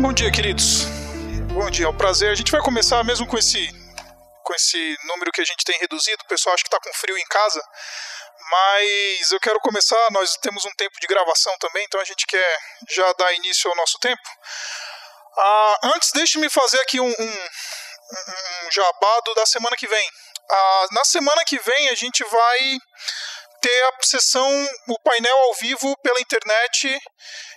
Bom dia, queridos. Bom dia, é um prazer. A gente vai começar mesmo com esse número que a gente tem reduzido. O pessoal acha que está com frio em casa, mas eu quero começar. Nós temos um tempo de gravação também, então a gente quer já dar início ao nosso tempo. Antes, deixe-me fazer aqui um jabado da semana que vem. Na semana que vem a gente vai ter a sessão, o painel ao vivo pela internet.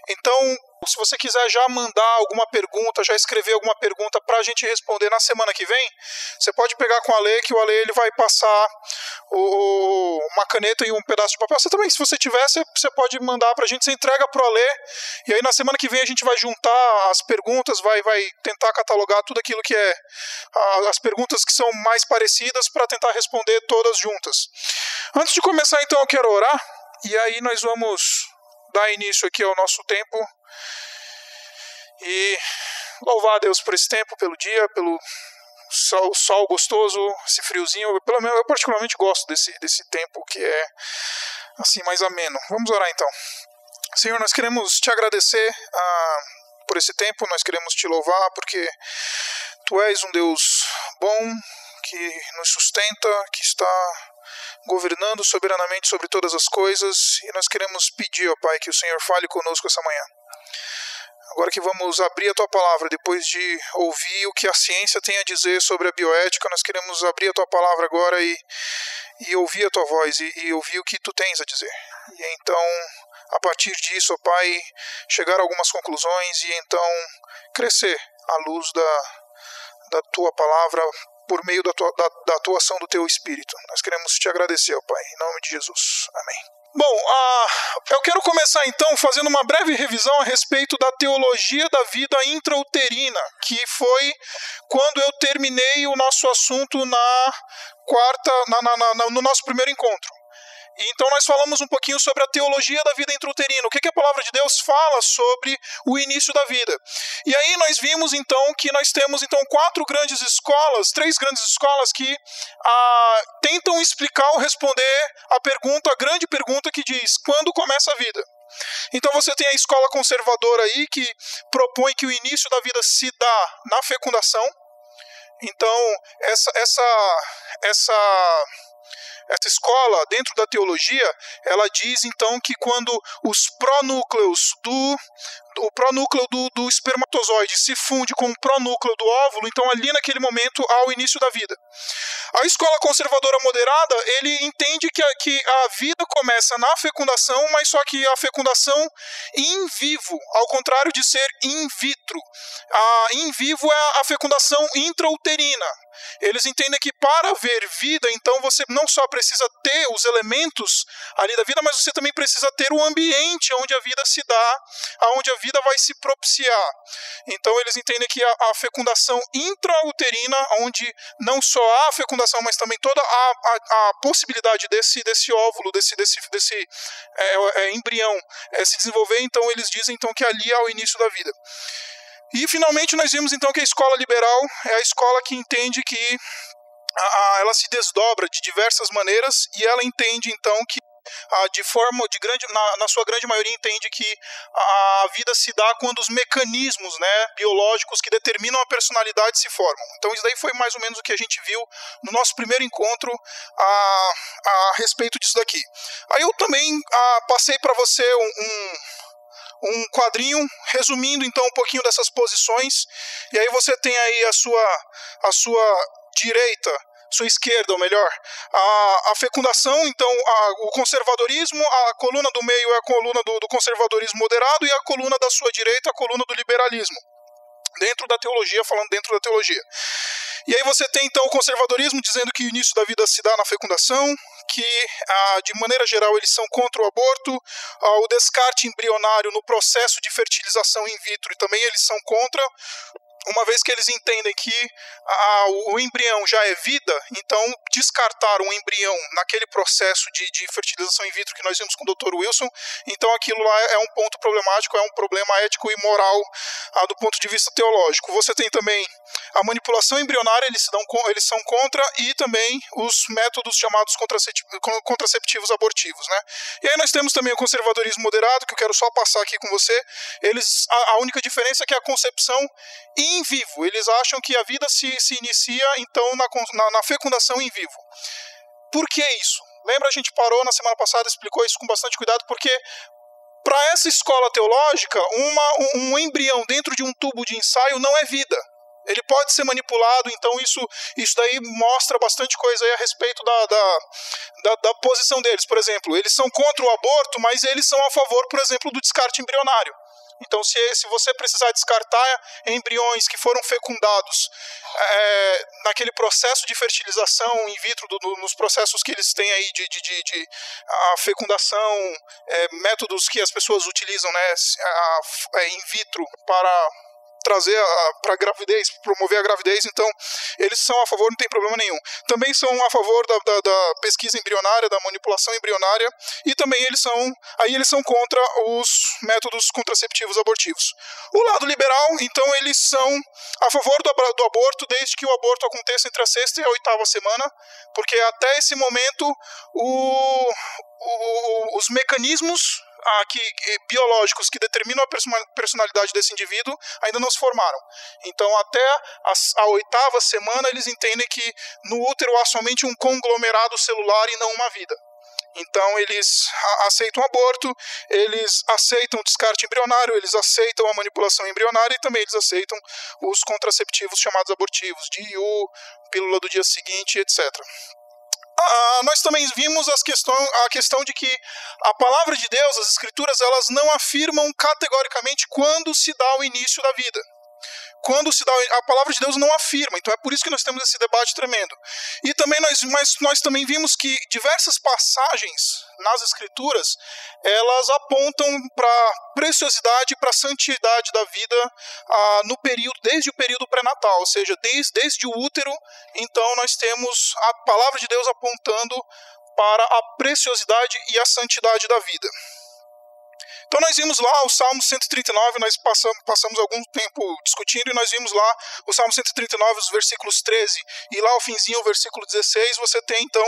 Então, se você quiser já mandar alguma pergunta, já escrever alguma pergunta para a gente responder na semana que vem, você pode pegar com o Ale, que o Ale ele vai passar uma caneta e um pedaço de papel. Você também, se você tiver, você pode mandar para a gente, você entrega para o Ale, e aí na semana que vem a gente vai juntar as perguntas, vai tentar catalogar tudo aquilo que é as perguntas que são mais parecidas para tentar responder todas juntas. Antes de começar, então, eu quero orar, e aí nós vamos dar início aqui ao nosso tempo e louvar a Deus por esse tempo, pelo dia, pelo sol gostoso, esse friozinho. Eu particularmente gosto desse tempo que é assim mais ameno. Vamos orar então. Senhor, nós queremos te agradecer por esse tempo, nós queremos te louvar porque tu és um Deus bom, que nos sustenta, que está governando soberanamente sobre todas as coisas, e nós queremos pedir, ó Pai, que o Senhor fale conosco essa manhã. Agora que vamos abrir a Tua Palavra, depois de ouvir o que a ciência tem a dizer sobre a bioética, nós queremos abrir a Tua Palavra agora e ouvir a Tua voz, e ouvir o que Tu tens a dizer. E então, a partir disso, ó Pai, chegar a algumas conclusões e então crescer à luz da Tua Palavra, por meio da atuação do Teu Espírito. Nós queremos te agradecer, ó Pai, em nome de Jesus. Amém. Bom, eu quero começar então fazendo uma breve revisão a respeito da teologia da vida intrauterina, que foi quando eu terminei o nosso assunto no nosso primeiro encontro. Então nós falamos um pouquinho sobre a teologia da vida intrauterina, o que a palavra de Deus fala sobre o início da vida. E aí nós vimos então que nós temos então três grandes escolas que tentam explicar ou responder a grande pergunta que diz: quando começa a vida? Então você tem a escola conservadora aí que propõe que o início da vida se dá na fecundação. Então essa escola, dentro da teologia, ela diz então que quando os pronúcleos o pronúcleo do espermatozoide se funde com o pronúcleo do óvulo, então ali naquele momento há o início da vida. A escola conservadora moderada, ele entende que a vida começa na fecundação, mas só que a fecundação in vivo, ao contrário de ser in vitro. In vivo é a fecundação intrauterina. Eles entendem que para haver vida, então você não só precisa ter os elementos ali da vida, mas você também precisa ter o ambiente onde a vida se dá, onde a vida vai se propiciar. Então eles entendem que a fecundação intrauterina, onde não só há a fecundação, mas também toda a possibilidade desse óvulo, desse embrião se desenvolver, então eles dizem então que ali há o início da vida. E finalmente nós vimos então que a escola liberal é a escola que entende que ela se desdobra de diversas maneiras, e ela entende então que na sua grande maioria entende que a vida se dá quando os mecanismos, biológicos que determinam a personalidade se formam. Então isso daí foi mais ou menos o que a gente viu no nosso primeiro encontro a respeito disso daqui. Aí eu também passei para você um quadrinho resumindo então um pouquinho dessas posições, e aí você tem aí a sua direita, sua esquerda, ou melhor, a fecundação, então o conservadorismo, a coluna do meio é a coluna do conservadorismo moderado, e a coluna da sua direita a coluna do liberalismo, dentro da teologia, falando dentro da teologia. E aí você tem então o conservadorismo dizendo que o início da vida se dá na fecundação, que de maneira geral eles são contra o aborto, o descarte embrionário no processo de fertilização in vitro também eles são contra, uma vez que eles entendem que o embrião já é vida, então descartar um embrião naquele processo de fertilização in vitro que nós vimos com o Dr. Wilson, então aquilo lá é um ponto problemático, é um problema ético e moral do ponto de vista teológico. Você tem também a manipulação embrionária eles são contra, e também os métodos chamados contraceptivos abortivos, né? E aí nós temos também o conservadorismo moderado, que eu quero só passar aqui com você. A única diferença é que a concepção in vivo. Eles acham que a vida se inicia, então, na fecundação in vivo. Por que isso? Lembra, a gente parou na semana passada, explicou isso com bastante cuidado, porque para essa escola teológica, um embrião dentro de um tubo de ensaio não é vida. Ele pode ser manipulado, então isso daí mostra bastante coisa aí a respeito da posição deles. Por exemplo, eles são contra o aborto, mas eles são a favor, por exemplo, do descarte embrionário. Então, se você precisar descartar embriões que foram fecundados naquele processo de fertilização in vitro, nos processos que eles têm aí de fecundação, métodos que as pessoas utilizam, né, in vitro para trazer para a gravidez, promover a gravidez, então eles são a favor, não tem problema nenhum. Também são a favor da pesquisa embrionária, da manipulação embrionária, e também eles são contra os métodos contraceptivos abortivos. O lado liberal, então, eles são a favor do aborto, desde que o aborto aconteça entre a 6ª e a 8ª semana, porque até esse momento os mecanismos biológicos que determinam a personalidade desse indivíduo ainda não se formaram. Então, até a 8ª semana, eles entendem que no útero há somente um conglomerado celular e não uma vida. Então, eles aceitam o aborto, eles aceitam o descarte embrionário, eles aceitam a manipulação embrionária, e também eles aceitam os contraceptivos chamados abortivos, DIU, pílula do dia seguinte, etc. Nós também vimos a questão de que a palavra de Deus, as escrituras, elas não afirmam categoricamente quando se dá o início da vida. A palavra de Deus não afirma, então é por isso que nós temos esse debate tremendo. E também nós também vimos que diversas passagens nas escrituras, elas apontam para a preciosidade, para a santidade da vida desde o período pré-natal, ou seja, desde o útero. Então nós temos a palavra de Deus apontando para a preciosidade e a santidade da vida. Então nós vimos lá o Salmo 139, nós passamos algum tempo discutindo, e nós vimos lá o Salmo 139, os versículos 13, e lá ao finzinho, o versículo 16, você tem então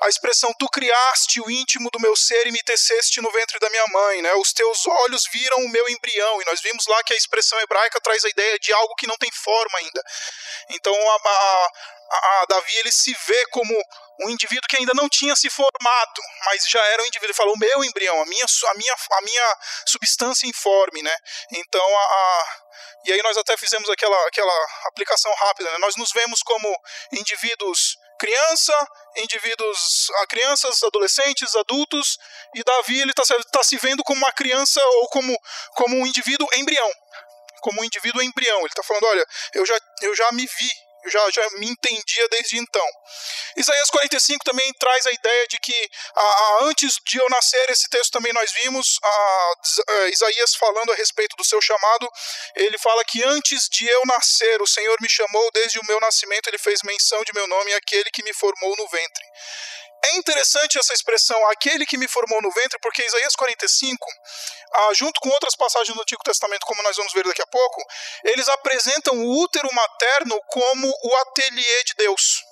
a expressão: tu criaste o íntimo do meu ser e me teceste no ventre da minha mãe, né? Os teus olhos viram o meu embrião, e nós vimos lá que a expressão hebraica traz a ideia de algo que não tem forma ainda. Então Davi, ele se vê como um indivíduo que ainda não tinha se formado, mas já era um indivíduo. Ele fala: o meu embrião, a minha substância informe, né? Então, e aí nós até fizemos aquela aplicação rápida, né? Nós nos vemos como indivíduos crianças, adolescentes, adultos, e Davi, ele está se vendo como uma criança, ou como um indivíduo embrião. Como um indivíduo embrião. Ele está falando: olha, eu já me vi, eu já me entendia desde então. Isaías 45 também traz a ideia de que antes de eu nascer, esse texto também nós vimos, Isaías falando a respeito do seu chamado. Ele fala que antes de eu nascer, o Senhor me chamou, desde o meu nascimento ele fez menção de meu nome, aquele que me formou no ventre. É interessante essa expressão, aquele que me formou no ventre, porque Isaías 45, junto com outras passagens do Antigo Testamento, como nós vamos ver daqui a pouco, eles apresentam o útero materno como o ateliê de Deus.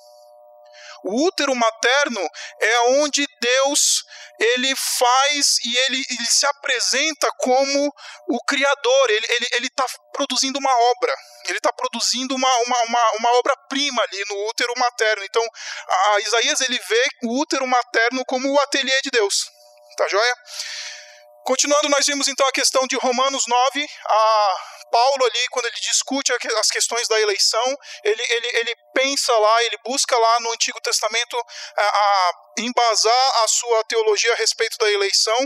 O útero materno é onde Deus, ele faz e ele se apresenta como o Criador. Ele está produzindo uma obra. Ele está produzindo uma obra-prima ali no útero materno. Então, Isaías, ele vê o útero materno como o ateliê de Deus. Tá joia? Continuando, nós vimos então a questão de Romanos 9, Paulo ali, quando ele discute as questões da eleição, ele pensa lá, ele busca lá no Antigo Testamento embasar a sua teologia a respeito da eleição,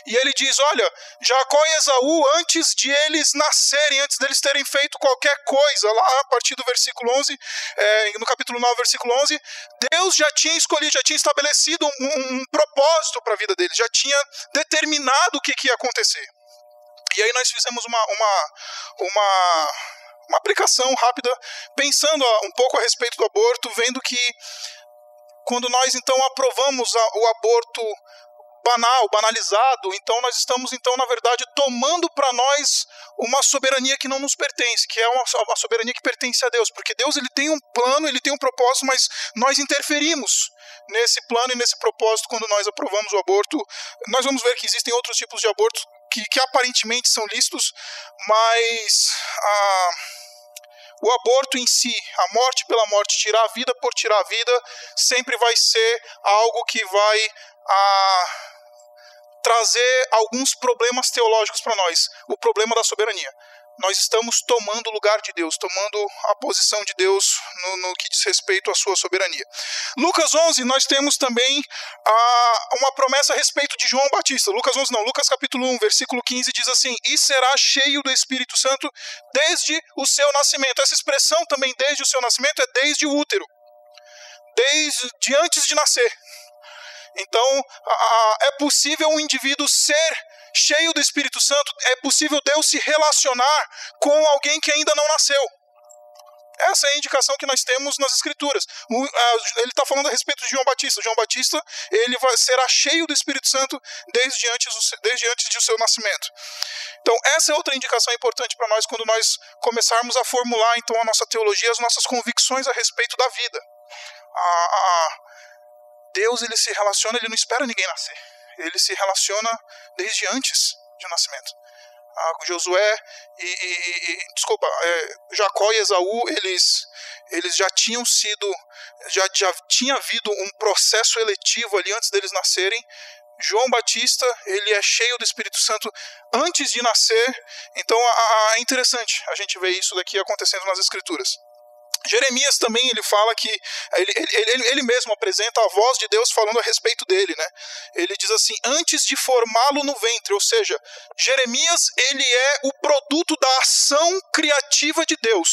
e ele diz: olha, Jacó e Esaú, antes de eles nascerem, antes deles terem feito qualquer coisa, lá a partir do versículo 11, no capítulo 9, versículo 11, Deus já tinha escolhido, já tinha estabelecido um propósito para a vida deles, já tinha determinado o que ia acontecer. E aí nós fizemos uma aplicação rápida, pensando um pouco a respeito do aborto, vendo que quando nós então aprovamos o aborto banal, banalizado, então nós estamos, na verdade, tomando para nós uma soberania que não nos pertence, que é uma soberania que pertence a Deus, porque Deus ele tem um plano, ele tem um propósito, mas nós interferimos nesse plano e nesse propósito quando nós aprovamos o aborto. Nós vamos ver que existem outros tipos de aborto que aparentemente são lícitos, mas o aborto em si, a morte pela morte, tirar a vida por tirar a vida, sempre vai ser algo que vai trazer alguns problemas teológicos para nós. O problema da soberania. Nós estamos tomando o lugar de Deus, tomando a posição de Deus no que diz respeito à sua soberania. Lucas 11, nós temos também uma promessa a respeito de João Batista. Lucas capítulo 1, versículo 15 diz assim: e será cheio do Espírito Santo desde o seu nascimento. Essa expressão também, desde o seu nascimento, é desde o útero, desde antes de nascer. Então, é possível um indivíduo ser cheio do Espírito Santo, é possível Deus se relacionar com alguém que ainda não nasceu. Essa é a indicação que nós temos nas Escrituras. Ele está falando a respeito de João Batista. João Batista, ele será cheio do Espírito Santo desde antes de seu nascimento. Então, essa é outra indicação importante para nós quando nós começarmos a formular então a nossa teologia, as nossas convicções a respeito da vida. Deus, ele se relaciona, ele não espera ninguém nascer. Ele se relaciona desde antes de nascimento. Josué Jacó e Esaú, eles já tinham sido, já tinha havido um processo eletivo ali antes deles nascerem. João Batista, ele é cheio do Espírito Santo antes de nascer. Então é interessante a gente ver isso daqui acontecendo nas Escrituras. Jeremias também, ele fala que ele mesmo apresenta a voz de Deus falando a respeito dele, né? Ele diz assim: antes de formá-lo no ventre, ou seja, Jeremias, ele é o produto da ação criativa de Deus.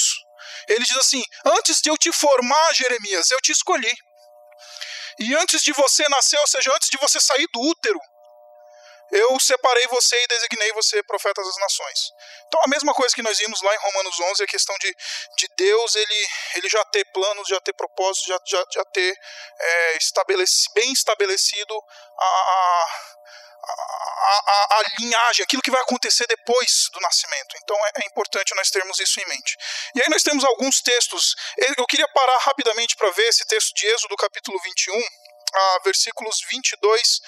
Ele diz assim: antes de eu te formar, Jeremias, eu te escolhi. E antes de você nascer, ou seja, antes de você sair do útero, eu separei você e designei você profeta das nações. Então a mesma coisa que nós vimos lá em Romanos 11, a questão de Deus, ele já ter planos, já ter propósitos, já ter bem estabelecido a linhagem, aquilo que vai acontecer depois do nascimento. Então é importante nós termos isso em mente. E aí nós temos alguns textos. Eu queria parar rapidamente para ver esse texto de Êxodo capítulo 21, versículos 22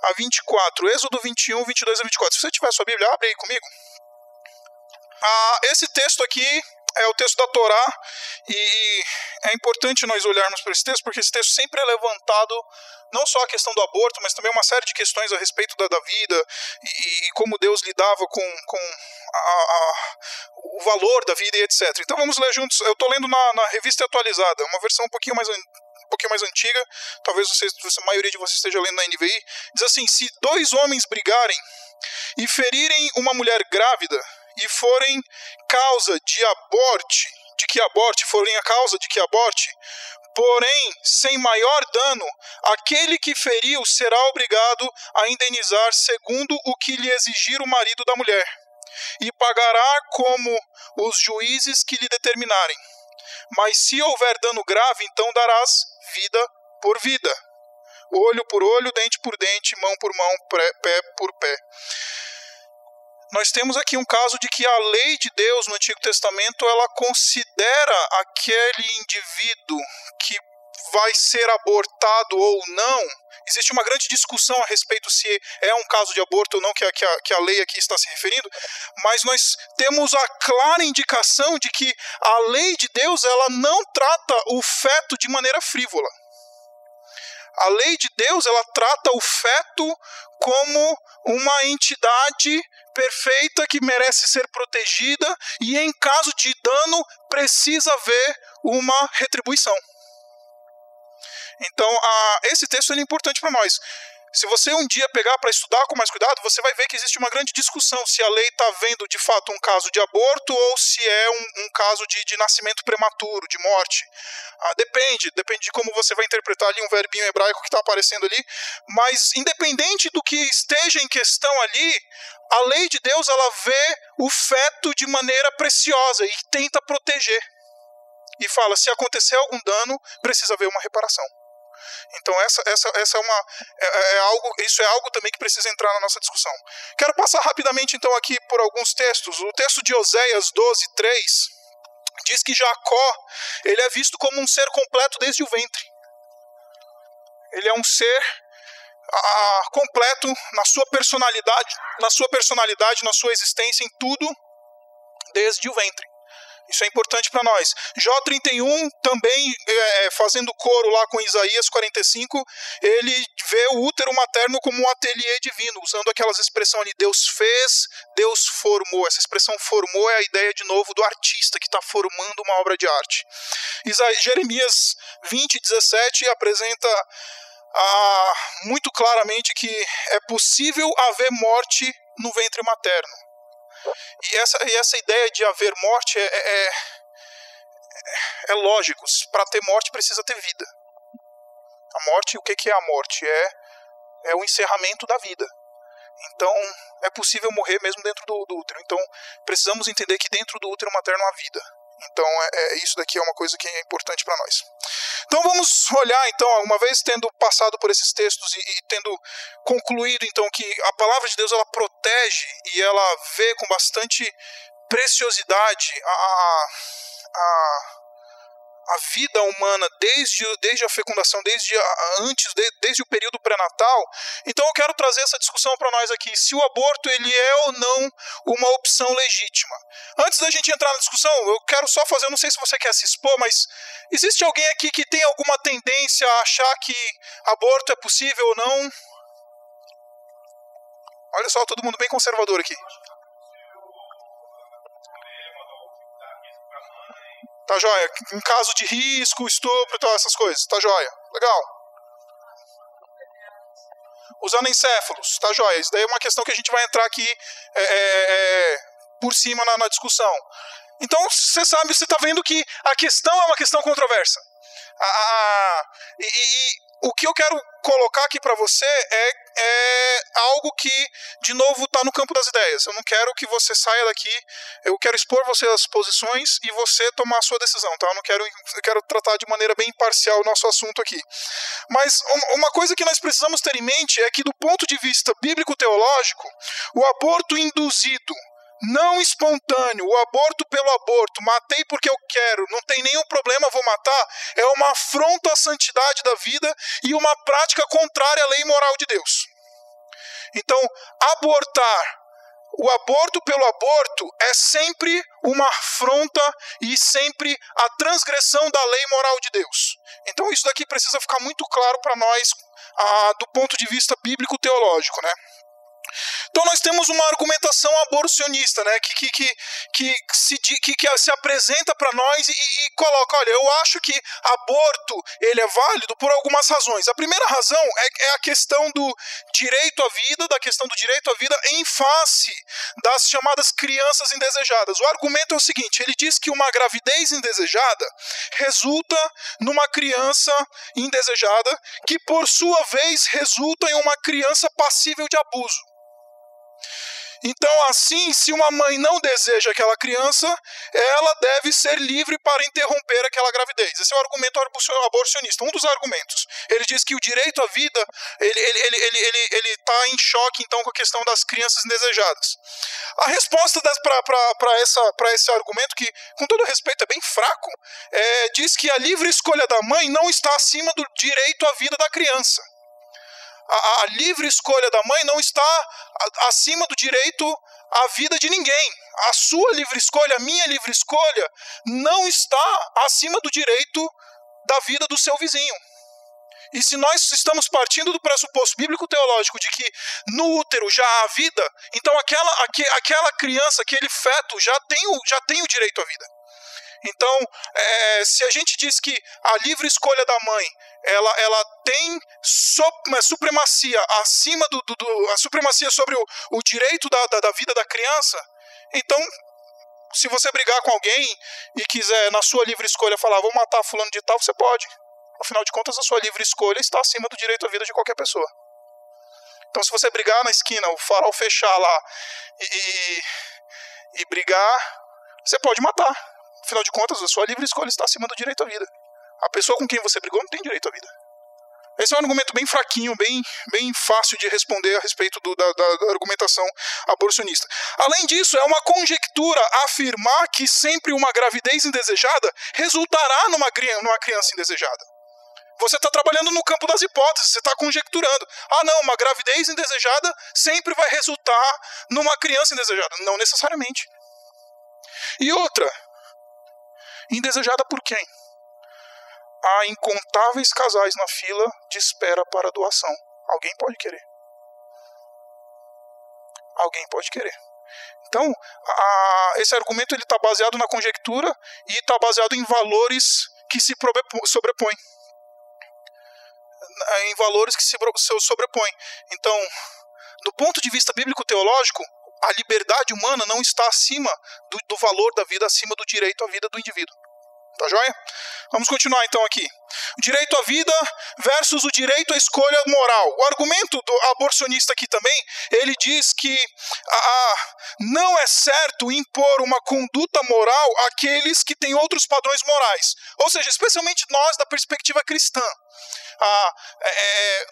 a 24. Êxodo 21, 22 a 24. Se você tiver a sua Bíblia, abre aí comigo. Esse texto aqui é o texto da Torá, e é importante nós olharmos para esse texto, porque esse texto sempre é levantado, não só a questão do aborto, mas também uma série de questões a respeito da vida, e como Deus lidava com o valor da vida e etc. Então vamos ler juntos. Eu estou lendo na Revista Atualizada, uma versão um pouquinho mais antiga, talvez a maioria de vocês esteja lendo na NVI. Diz assim: se dois homens brigarem e ferirem uma mulher grávida e forem causa de que aborte, porém sem maior dano, aquele que feriu será obrigado a indenizar segundo o que lhe exigir o marido da mulher, e pagará como os juízes que lhe determinarem. Mas se houver dano grave, então darás vida por vida, olho por olho, dente por dente, mão por mão, pé por pé. Nós temos aqui um caso de que a lei de Deus no Antigo Testamento, ela considera aquele indivíduo que vai ser abortado ou não. Existe uma grande discussão a respeito se é um caso de aborto ou não que a lei aqui está se referindo, mas nós temos a clara indicação de que a lei de Deus, ela não trata o feto de maneira frívola. A lei de Deus, ela trata o feto como uma entidade perfeita que merece ser protegida, e em caso de dano precisa haver uma retribuição. Então, esse texto é importante para nós. Se você um dia pegar para estudar com mais cuidado, você vai ver que existe uma grande discussão se a lei está vendo de fato um caso de aborto ou se é um caso de nascimento prematuro, de morte. Depende de como você vai interpretar ali um verbinho hebraico que está aparecendo ali, mas independente do que esteja em questão ali, a lei de Deus, ela vê o feto de maneira preciosa e tenta proteger. E fala, se acontecer algum dano, precisa haver uma reparação. Então isso é algo também que precisa entrar na nossa discussão. Quero passar rapidamente então aqui por alguns textos. O texto de Oséias 12:3 diz que Jacó, ele é visto como um ser completo desde o ventre. Ele é um ser completo na sua personalidade, na sua existência, em tudo, desde o ventre. Isso é importante para nós. Jó 31, também fazendo coro lá com Isaías 45, ele vê o útero materno como um ateliê divino, usando aquelas expressões ali, Deus fez, Deus formou. Essa expressão formou é a ideia, de novo, do artista que está formando uma obra de arte. Jeremias 20:17 apresenta muito claramente que é possível haver morte no ventre materno. E essa ideia de haver morte é lógico. Para ter morte precisa ter vida. A morte, o que é a morte? É o encerramento da vida. Então é possível morrer mesmo dentro do útero. Então precisamos entender que dentro do útero materno há vida. Então isso daqui é uma coisa que é importante para nós. Então vamos olhar, então, uma vez tendo passado por esses textos e tendo concluído então que a palavra de Deus, ela protege e ela vê com bastante preciosidade a vida humana desde a fecundação, desde o período pré-natal. Então eu quero trazer essa discussão para nós aqui, se o aborto ele é ou não uma opção legítima. Antes da gente entrar na discussão, eu quero só fazer, eu não sei se você quer se expor, mas existe alguém aqui que tem alguma tendência a achar que aborto é possível ou não? Olha só, todo mundo bem conservador aqui. Tá joia? Em caso de risco, estupro, essas coisas. Tá joia? Legal. Os anencéfalos. Tá joia? Isso daí é uma questão que a gente vai entrar aqui por cima na discussão. Então, você sabe, você está vendo que a questão é uma questão controversa. O que eu quero colocar aqui para você é algo que, de novo, está no campo das ideias. Eu não quero que você saia daqui, eu quero expor você as posições e você tomar a sua decisão, tá? Eu quero tratar de maneira bem imparcial o nosso assunto aqui. Mas uma coisa que nós precisamos ter em mente é que, do ponto de vista bíblico-teológico, o aborto induzido, não espontâneo, o aborto pelo aborto, matei porque eu quero, não tem nenhum problema, vou matar, é uma afronta à santidade da vida e uma prática contrária à lei moral de Deus. Então, o aborto pelo aborto é sempre uma afronta e sempre a transgressão da lei moral de Deus. Então isso daqui precisa ficar muito claro para nós do ponto de vista bíblico-teológico, né? Então nós temos uma argumentação aborcionista, né, que se apresenta para nós e coloca, olha, eu acho que aborto ele é válido por algumas razões. A primeira razão é a questão do direito à vida, em face das chamadas crianças indesejadas. O argumento é o seguinte, ele diz que uma gravidez indesejada resulta numa criança indesejada, que por sua vez resulta em uma criança passível de abuso. Então, assim, se uma mãe não deseja aquela criança, ela deve ser livre para interromper aquela gravidez. Esse é o argumento aborcionista, um dos argumentos. Ele diz que o direito à vida, ele está em choque, então, com a questão das crianças indesejadas. A resposta para esse argumento, que, com todo respeito, é bem fraco, diz que a livre escolha da mãe não está acima do direito à vida da criança. A livre escolha da mãe não está acima do direito à vida de ninguém. A sua livre escolha, a minha livre escolha, não está acima do direito da vida do seu vizinho. E se nós estamos partindo do pressuposto bíblico-teológico de que no útero já há vida, então aquela criança, aquele feto já tem o direito à vida. Então, se a gente diz que a livre escolha da mãe ela tem supremacia acima a supremacia sobre o direito da vida da criança, então, se você brigar com alguém e quiser, na sua livre escolha, falar, vou matar fulano de tal, você pode. Afinal de contas, a sua livre escolha está acima do direito à vida de qualquer pessoa. Então, se você brigar na esquina, o farol fechar lá e brigar, você pode matar. Afinal de contas, a sua livre escolha está acima do direito à vida. A pessoa com quem você brigou não tem direito à vida. Esse é um argumento bem fraquinho, bem fácil de responder a respeito da argumentação aborcionista. Além disso, é uma conjectura afirmar que sempre uma gravidez indesejada resultará numa criança indesejada. Você está trabalhando no campo das hipóteses, você está conjecturando. Ah, não, uma gravidez indesejada sempre vai resultar numa criança indesejada. Não necessariamente. E outra, indesejada por quem? Há incontáveis casais na fila de espera para doação. Alguém pode querer. Alguém pode querer. Então, esse argumento está baseado na conjectura e está baseado em valores que se sobrepõem. Em valores que se sobrepõem. Então, do ponto de vista bíblico-teológico, a liberdade humana não está acima do valor da vida, acima do direito à vida do indivíduo. Tá joia? Vamos continuar então aqui. O direito à vida versus o direito à escolha moral. O argumento do aborcionista aqui também, ele diz que não é certo impor uma conduta moral àqueles que têm outros padrões morais. Ou seja, especialmente nós da perspectiva cristã.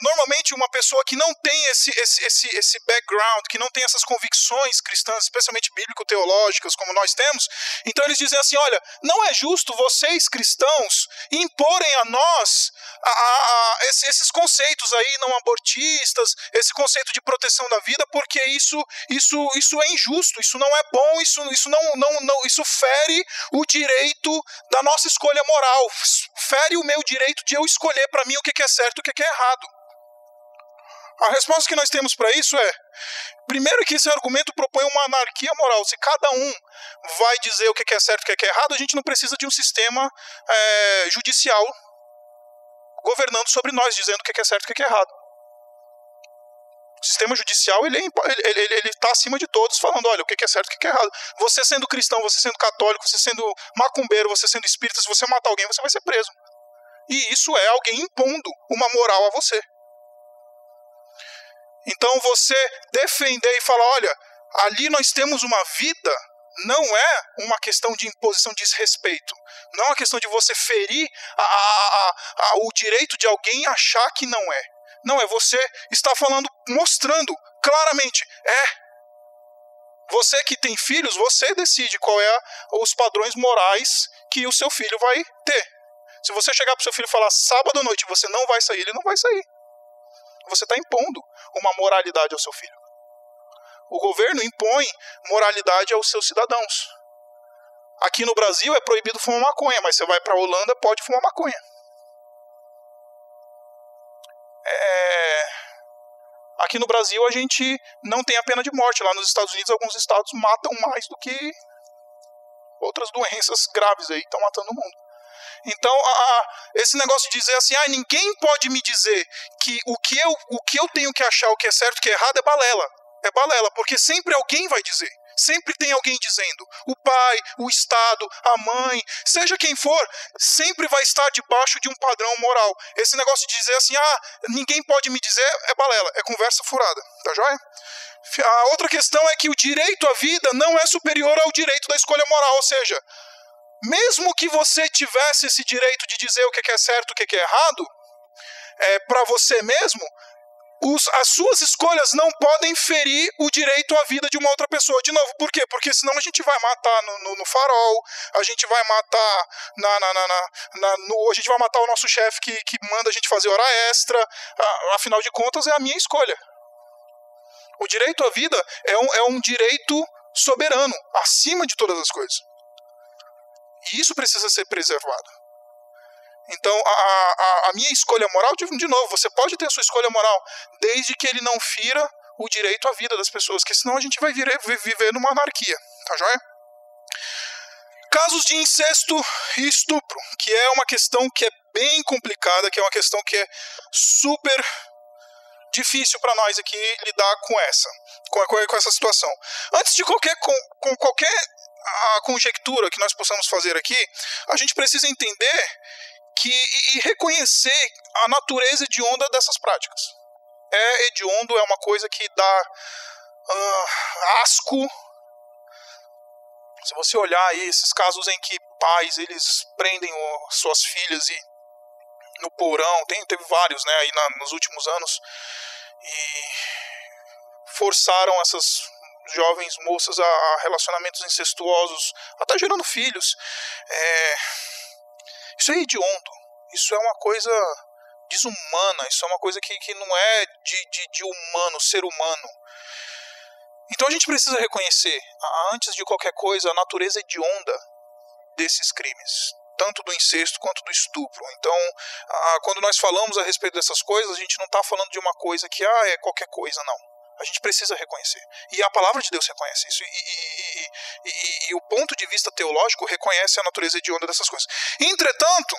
Normalmente uma pessoa que não tem esse background, que não tem essas convicções cristãs, especialmente bíblico-teológicas, como nós temos, então eles dizem assim, olha, não é justo vocês cristãos imporem a nós esses conceitos aí não abortistas, esse conceito de proteção da vida, porque isso é injusto, isso não é bom, isso fere o direito da nossa escolha moral, fere o meu direito de eu escolher para mim o que é certo e o que é errado. A resposta que nós temos para isso é, primeiro que esse argumento propõe uma anarquia moral. Se cada um vai dizer o que é certo e o que é errado, a gente não precisa de um sistema judicial governando sobre nós, dizendo o que é certo e o que é errado. O sistema judicial ele está acima de todos, falando, olha, o que é certo e o que é errado. Você sendo cristão, você sendo católico, você sendo macumbeiro, você sendo espírita, se você matar alguém, você vai ser preso. E isso é alguém impondo uma moral a você. Então você defender e falar, olha, ali nós temos uma vida, não é uma questão de imposição de desrespeito. Não é uma questão de você ferir o direito de alguém achar que não é. Não, é você estar falando, mostrando claramente, você que tem filhos, você decide qual é os padrões morais que o seu filho vai ter. Se você chegar para o seu filho e falar, sábado à noite você não vai sair, ele não vai sair. Você está impondo uma moralidade ao seu filho. O governo impõe moralidade aos seus cidadãos. Aqui no Brasil é proibido fumar maconha, mas você vai para a Holanda, pode fumar maconha. Aqui no Brasil a gente não tem a pena de morte. Lá nos Estados Unidos alguns estados matam mais do que outras doenças graves aí estão matando o mundo. Então, esse negócio de dizer assim, ninguém pode me dizer que o que eu tenho que achar, o que é certo, o que é errado, é balela. É balela, porque sempre alguém vai dizer. Sempre tem alguém dizendo. O pai, o Estado, a mãe, seja quem for, sempre vai estar debaixo de um padrão moral. Esse negócio de dizer assim, ninguém pode me dizer, é balela, é conversa furada. Tá joia? A outra questão é que o direito à vida não é superior ao direito da escolha moral, ou seja, mesmo que você tivesse esse direito de dizer o que é certo, o que é errado, para você mesmo, as suas escolhas não podem ferir o direito à vida de uma outra pessoa. De novo, por quê? Porque senão a gente vai matar no farol, a gente vai matar a gente vai matar o nosso chefe que manda a gente fazer hora extra. Afinal de contas, é a minha escolha. O direito à vida é um direito soberano, acima de todas as coisas. E isso precisa ser preservado. Então, a minha escolha moral, de novo, você pode ter a sua escolha moral, desde que ele não fira o direito à vida das pessoas, porque senão a gente vai viver numa anarquia. Tá joia? Casos de incesto e estupro, que é uma questão que é bem complicada, que é uma questão que é super difícil para nós aqui lidar com essa situação. Antes de qualquer conjectura que nós possamos fazer aqui, a gente precisa entender e reconhecer a natureza hedionda dessas práticas. Hediondo é uma coisa que dá asco. Se você olhar aí esses casos em que pais eles prendem suas filhas no porão, teve vários, né, aí nos últimos anos, e forçaram essas jovens moças a relacionamentos incestuosos, até gerando filhos. Isso é hediondo, isso é uma coisa desumana, isso é uma coisa que não é de humano, ser humano. Então a gente precisa reconhecer, antes de qualquer coisa, a natureza hedionda desses crimes, tanto do incesto quanto do estupro. Então, quando nós falamos a respeito dessas coisas, a gente não está falando de uma coisa que é qualquer coisa, não. A gente precisa reconhecer. E a palavra de Deus reconhece isso. E o ponto de vista teológico reconhece a natureza hedionda dessas coisas. Entretanto,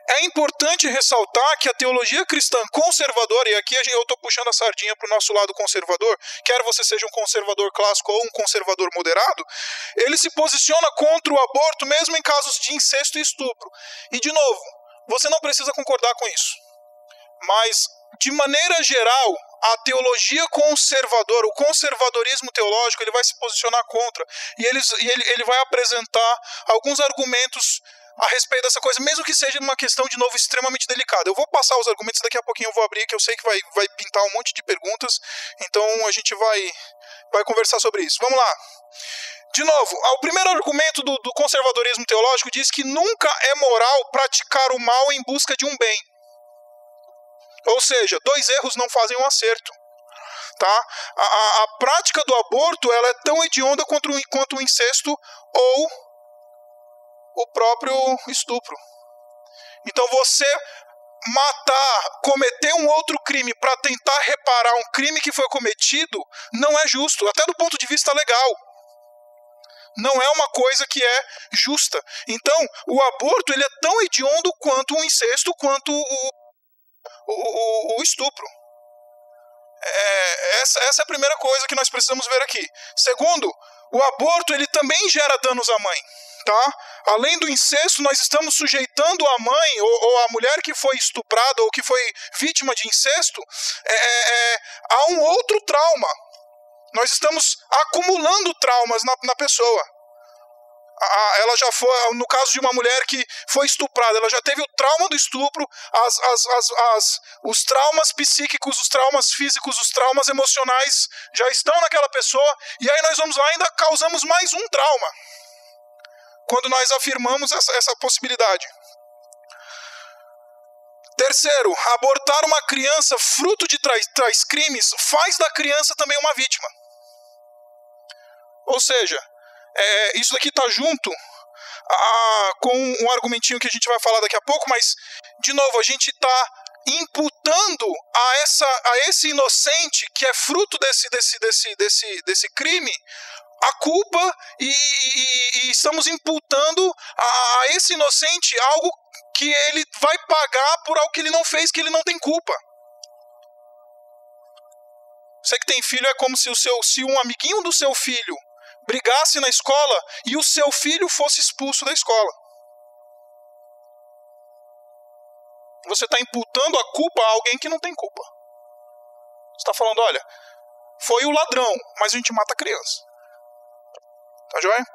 é importante ressaltar que a teologia cristã conservadora, e aqui eu estou puxando a sardinha para o nosso lado conservador, quer você seja um conservador clássico ou um conservador moderado, ele se posiciona contra o aborto mesmo em casos de incesto e estupro. E, de novo, você não precisa concordar com isso. Mas, de maneira geral, a teologia conservadora, o conservadorismo teológico, ele vai se posicionar contra. E ele vai apresentar alguns argumentos a respeito dessa coisa, mesmo que seja uma questão, de novo, extremamente delicada. Eu vou passar os argumentos, daqui a pouquinho eu vou abrir, que eu sei que vai pintar um monte de perguntas, então a gente vai conversar sobre isso. Vamos lá. De novo, o primeiro argumento do conservadorismo teológico diz que nunca é moral praticar o mal em busca de um bem. Ou seja, 2 erros não fazem um acerto. Tá? A prática do aborto, ela é tão hedionda quanto o incesto ou o próprio estupro. Então você cometer um outro crime para tentar reparar um crime que foi cometido não é justo, até do ponto de vista legal. Não é uma coisa que é justa. Então, o aborto, ele é tão hediondo quanto o incesto, quanto o estupro. Essa é a primeira coisa que nós precisamos ver aqui. Segundo, o aborto, ele também gera danos à mãe. Tá? Além do incesto, nós estamos sujeitando a mãe ou a mulher que foi estuprada ou que foi vítima de incesto a um outro trauma. Nós estamos acumulando traumas na pessoa. Ela já foi, no caso de uma mulher que foi estuprada, ela já teve o trauma do estupro, os traumas psíquicos, os traumas físicos, os traumas emocionais já estão naquela pessoa, e aí nós vamos lá e ainda causamos mais um trauma quando nós afirmamos essa possibilidade. Terceiro, abortar uma criança fruto de tais crimes faz da criança também uma vítima. Ou seja, isso daqui está junto com um argumentinho que a gente vai falar daqui a pouco, mas, de novo, a gente está imputando a esse inocente que é fruto desse crime a culpa e estamos imputando a esse inocente algo que ele vai pagar por algo que ele não fez, que ele não tem culpa. Você que tem filho, é como se um amiguinho do seu filho brigasse na escola e o seu filho fosse expulso da escola. Você está imputando a culpa a alguém que não tem culpa. Você está falando, olha, foi o ladrão, mas a gente mata a criança. Tá joia?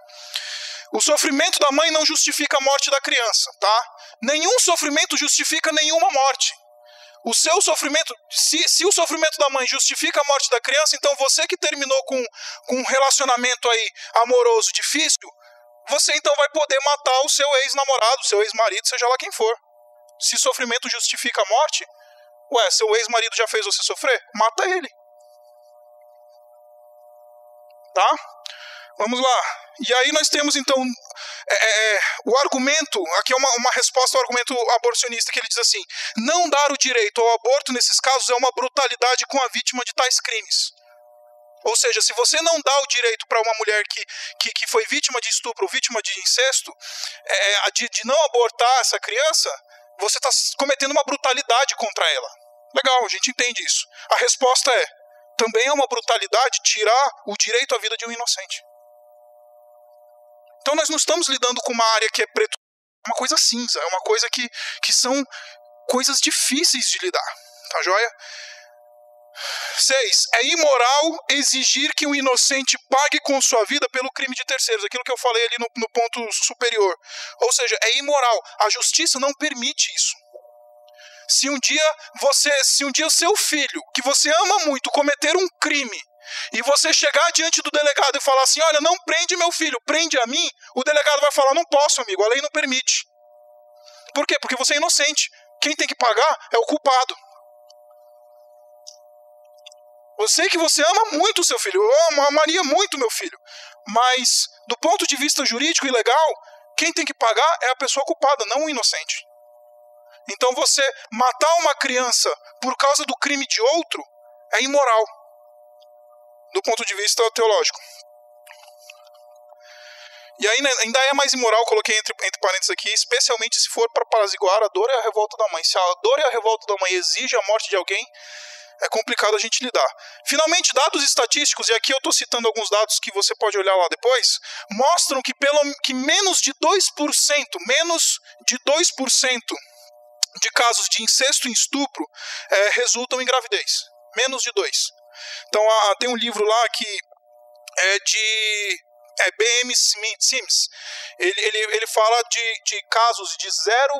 O sofrimento da mãe não justifica a morte da criança, tá? Nenhum sofrimento justifica nenhuma morte. O seu sofrimento, se o sofrimento da mãe justifica a morte da criança, então você que terminou com um relacionamento aí amoroso difícil, você então vai poder matar o seu ex-namorado, o seu ex-marido, seja lá quem for. Se sofrimento justifica a morte, seu ex-marido já fez você sofrer? Mata ele. Tá? Vamos lá. E aí nós temos então o argumento, aqui é uma resposta ao argumento aborcionista, que ele diz assim: não dar o direito ao aborto nesses casos é uma brutalidade com a vítima de tais crimes. Ou seja, se você não dá o direito para uma mulher que foi vítima de estupro ou vítima de incesto, de não abortar essa criança, você está cometendo uma brutalidade contra ela. Legal, a gente entende isso. A resposta também é uma brutalidade tirar o direito à vida de um inocente. Então nós não estamos lidando com uma área que é preto, é uma coisa cinza, é uma coisa que são coisas difíceis de lidar. Tá joia? 6. É imoral exigir que o inocente pague com sua vida pelo crime de terceiros. Aquilo que eu falei ali no ponto superior. Ou seja, é imoral. A justiça não permite isso. Se um dia o seu filho, que você ama muito, cometer um crime, e você chegar diante do delegado e falar assim, olha, não prende meu filho, prende a mim, o delegado vai falar, não posso, amigo, a lei não permite. Por quê? Porque você é inocente. Quem tem que pagar é o culpado. Eu sei que você ama muito o seu filho, eu amaria muito meu filho, mas do ponto de vista jurídico e legal, quem tem que pagar é a pessoa culpada, não o inocente. Então você matar uma criança por causa do crime de outro é imoral, do ponto de vista teológico. E ainda é mais imoral, coloquei entre parênteses aqui, especialmente se for para apaziguar a dor e a revolta da mãe. Se a dor e a revolta da mãe exigem a morte de alguém, é complicado a gente lidar. Finalmente, dados estatísticos, e aqui eu estou citando alguns dados que você pode olhar lá depois, mostram que menos de 2% de casos de incesto e estupro resultam em gravidez. Menos de 2%. Então, tem um livro lá que é de B.M. Sims. Ele fala de casos de 0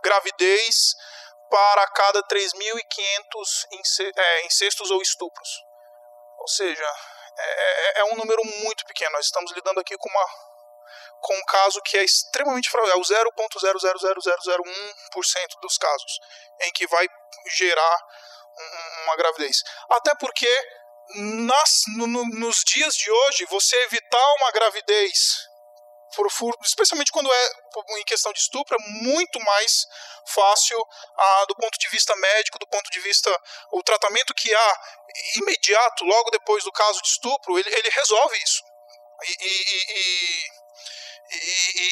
gravidez para cada 3.500 incestos ou estupros. Ou seja, é um número muito pequeno. Nós estamos lidando aqui com um caso que é extremamente frágil, é o 0,00001% dos casos em que vai gerar uma gravidez. Até porque nos dias de hoje, você evitar uma gravidez por furto, especialmente quando é em questão de estupro, é muito mais fácil do ponto de vista médico, do ponto de vista o tratamento que há imediato, logo depois do caso de estupro, ele resolve isso.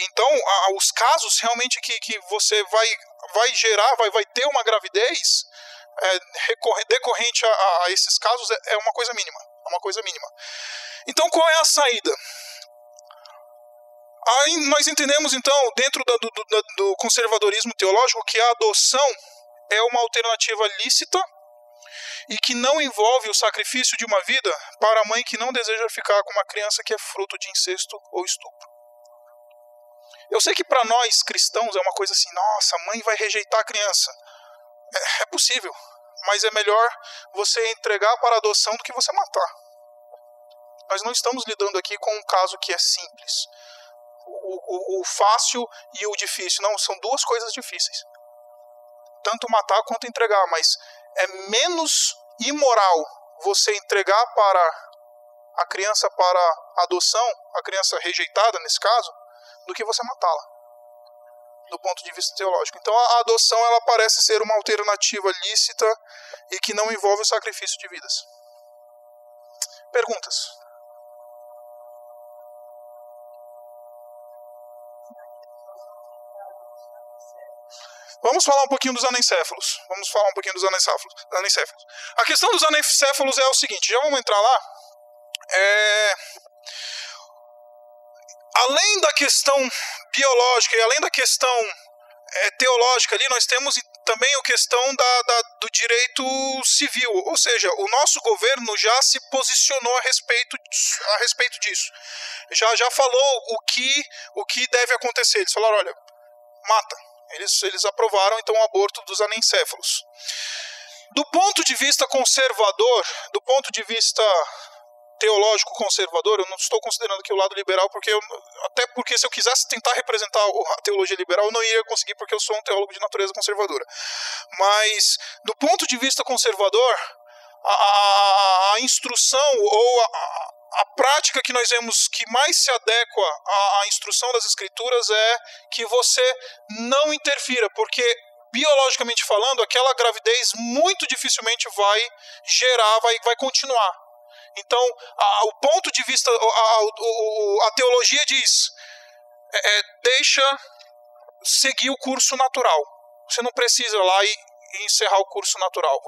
Então, os casos realmente que você vai gerar, vai ter uma gravidez decorrente a esses casos é uma coisa mínima. Então, qual é a saída? Aí nós entendemos, então, dentro do conservadorismo teológico, que a adoção é uma alternativa lícita e que não envolve o sacrifício de uma vida para a mãe que não deseja ficar com uma criança que é fruto de incesto ou estupro. Eu sei que para nós cristãos é uma coisa assim, nossa, a mãe vai rejeitar a criança. É possível, mas é melhor você entregar para adoção do que você matar. Nós não estamos lidando aqui com um caso que é simples. O fácil e o difícil. Não, são duas coisas difíceis. Tanto matar quanto entregar, mas é menos imoral você entregar para a criança para adoção, a criança rejeitada nesse caso, do que você matá-la, do ponto de vista teológico. Então a adoção ela parece ser uma alternativa lícita e que não envolve o sacrifício de vidas. Perguntas? Vamos falar um pouquinho dos anencéfalos. A questão dos anencéfalos é o seguinte, já vamos entrar lá. Além da questão biológica e além da questão teológica ali, nós temos também a questão do direito civil. Ou seja, o nosso governo já se posicionou a respeito disso. Já falou o que deve acontecer. Eles falaram, olha, mata. Eles aprovaram, então, o aborto dos anencéfalos. Do ponto de vista conservador, do ponto de vista teológico conservador, eu não estou considerando aqui o lado liberal, até porque se eu quisesse tentar representar a teologia liberal, eu não iria conseguir, porque eu sou um teólogo de natureza conservadora. Mas, do ponto de vista conservador, a instrução ou a prática que nós vemos que mais se adequa à instrução das Escrituras é que você não interfira, porque, biologicamente falando, aquela gravidez muito dificilmente vai gerar, vai continuar. Então, o ponto de vista, a teologia diz, deixa seguir o curso natural. Você não precisa ir lá e encerrar o curso natural.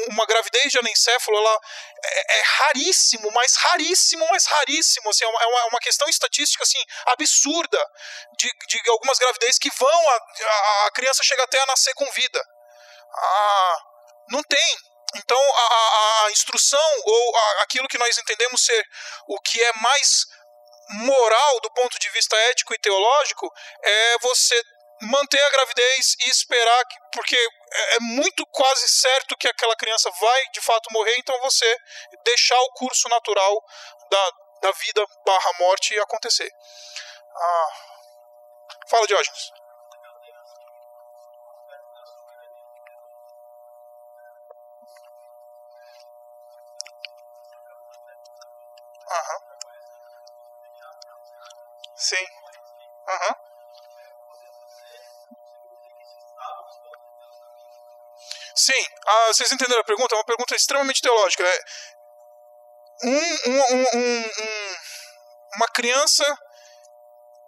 Uma gravidez de anencéfalo, ela é raríssimo, mas raríssimo. Assim, é uma questão estatística assim, absurda de algumas gravidezes que a criança chega até a nascer com vida. Não tem. Então, a instrução, ou aquilo que nós entendemos ser o que é mais moral do ponto de vista ético e teológico, é você manter a gravidez e esperar, porque é muito quase certo que aquela criança vai de fato morrer, então você deixar o curso natural da vida / morte acontecer. Fala, Diógenes. Sim. Sim, vocês entenderam a pergunta? É uma pergunta extremamente teológica. Uma criança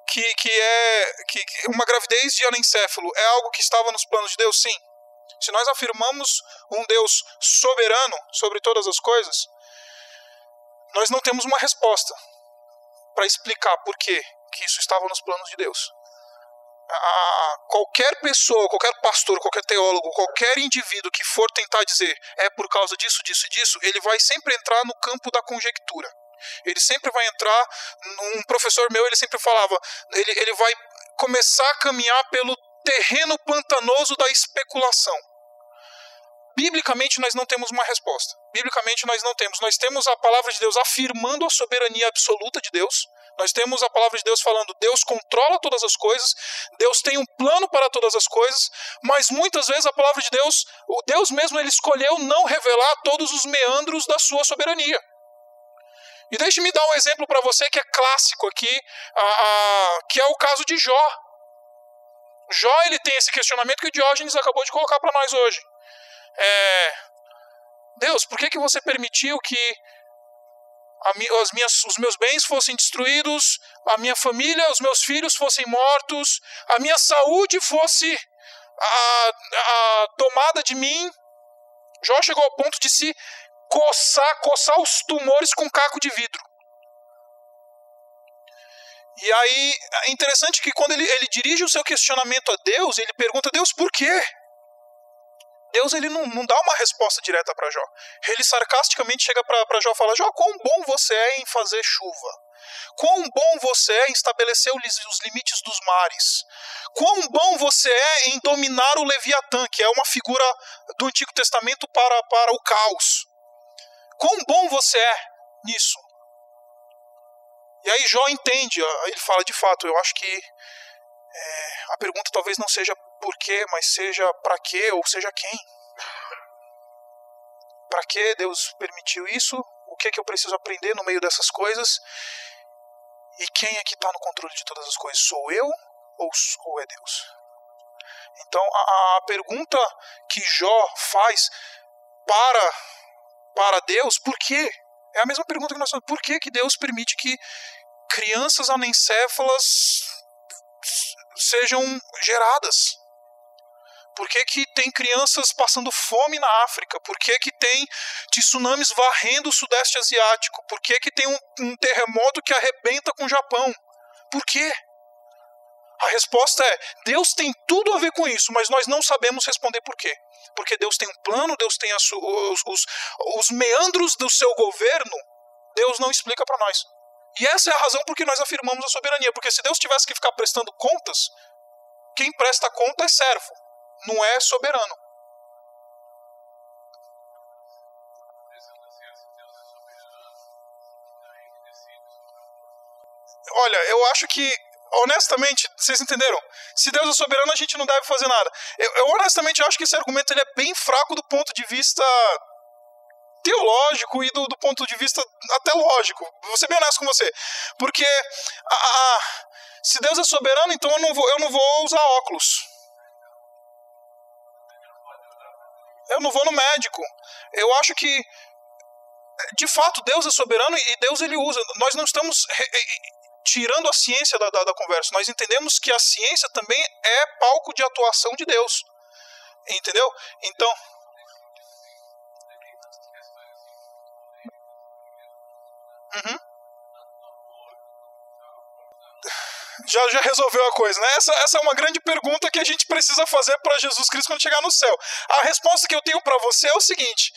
que uma gravidez de anencéfalo é algo que estava nos planos de Deus? Sim. Se nós afirmamos um Deus soberano sobre todas as coisas, nós não temos uma resposta para explicar por que isso estava nos planos de Deus. Qualquer pessoa, qualquer pastor, qualquer teólogo, qualquer indivíduo que for tentar dizer é por causa disso, disso e disso, ele vai sempre entrar no campo da conjectura. Ele sempre vai entrar, um professor meu, ele sempre falava, ele vai começar a caminhar pelo terreno pantanoso da especulação. Biblicamente nós não temos uma resposta. Biblicamente nós não temos. Nós temos a palavra de Deus afirmando a soberania absoluta de Deus. Nós temos a palavra de Deus falando, Deus controla todas as coisas, Deus tem um plano para todas as coisas, mas muitas vezes a palavra de Deus, o Deus mesmo, ele escolheu não revelar todos os meandros da sua soberania. E deixe-me dar um exemplo para você que é clássico aqui, que é o caso de Jó. Jó, ele tem esse questionamento que o Diógenes acabou de colocar para nós hoje. Deus, por que você permitiu que os meus bens fossem destruídos, a minha família, os meus filhos fossem mortos, a minha saúde fosse tomada de mim? Jó chegou ao ponto de se coçar os tumores com caco de vidro. E aí, é interessante que quando ele dirige o seu questionamento a Deus, ele pergunta a Deus, por quê? Deus, ele não dá uma resposta direta para Jó. Ele sarcasticamente chega para Jó e fala, Jó, quão bom você é em fazer chuva. Quão bom você é em estabelecer os limites dos mares. Quão bom você é em dominar o Leviatã, que é uma figura do Antigo Testamento para o caos. Quão bom você é nisso. E aí Jó entende, ele fala, de fato, eu acho que a pergunta talvez não seja por quê, mas seja para quê, ou seja quem. Para que Deus permitiu isso? O que eu preciso aprender no meio dessas coisas? E quem é que está no controle de todas as coisas? Sou eu ou é Deus? Então a pergunta que Jó faz para Deus, por quê? É a mesma pergunta que nós fazemos. Por que Deus permite que crianças anencéfalas sejam geradas? Por que tem crianças passando fome na África? Por que tem tsunamis varrendo o Sudeste Asiático? Por que tem um terremoto que arrebenta com o Japão? Por quê? A resposta é, Deus tem tudo a ver com isso, mas nós não sabemos responder por quê. Porque Deus tem um plano, Deus tem os meandros do seu governo, Deus não explica para nós. E essa é a razão por que nós afirmamos a soberania. Porque se Deus tivesse que ficar prestando contas, quem presta conta é servo, não é soberano. Olha, eu acho que, honestamente, vocês entenderam? Se Deus é soberano, a gente não deve fazer nada. Eu honestamente acho que esse argumento ele é bem fraco do ponto de vista teológico e do ponto de vista até lógico. Vou ser bem honesto com você. Porque se Deus é soberano, então eu não vou usar óculos. Eu não vou no médico. Eu acho que, de fato, Deus é soberano e Deus ele usa. Nós não estamos tirando a ciência da conversa. Nós entendemos que a ciência também é palco de atuação de Deus. Entendeu? Então... Já resolveu a coisa, né? Essa é uma grande pergunta que a gente precisa fazer para Jesus Cristo quando chegar no céu. A resposta que eu tenho para você é o seguinte: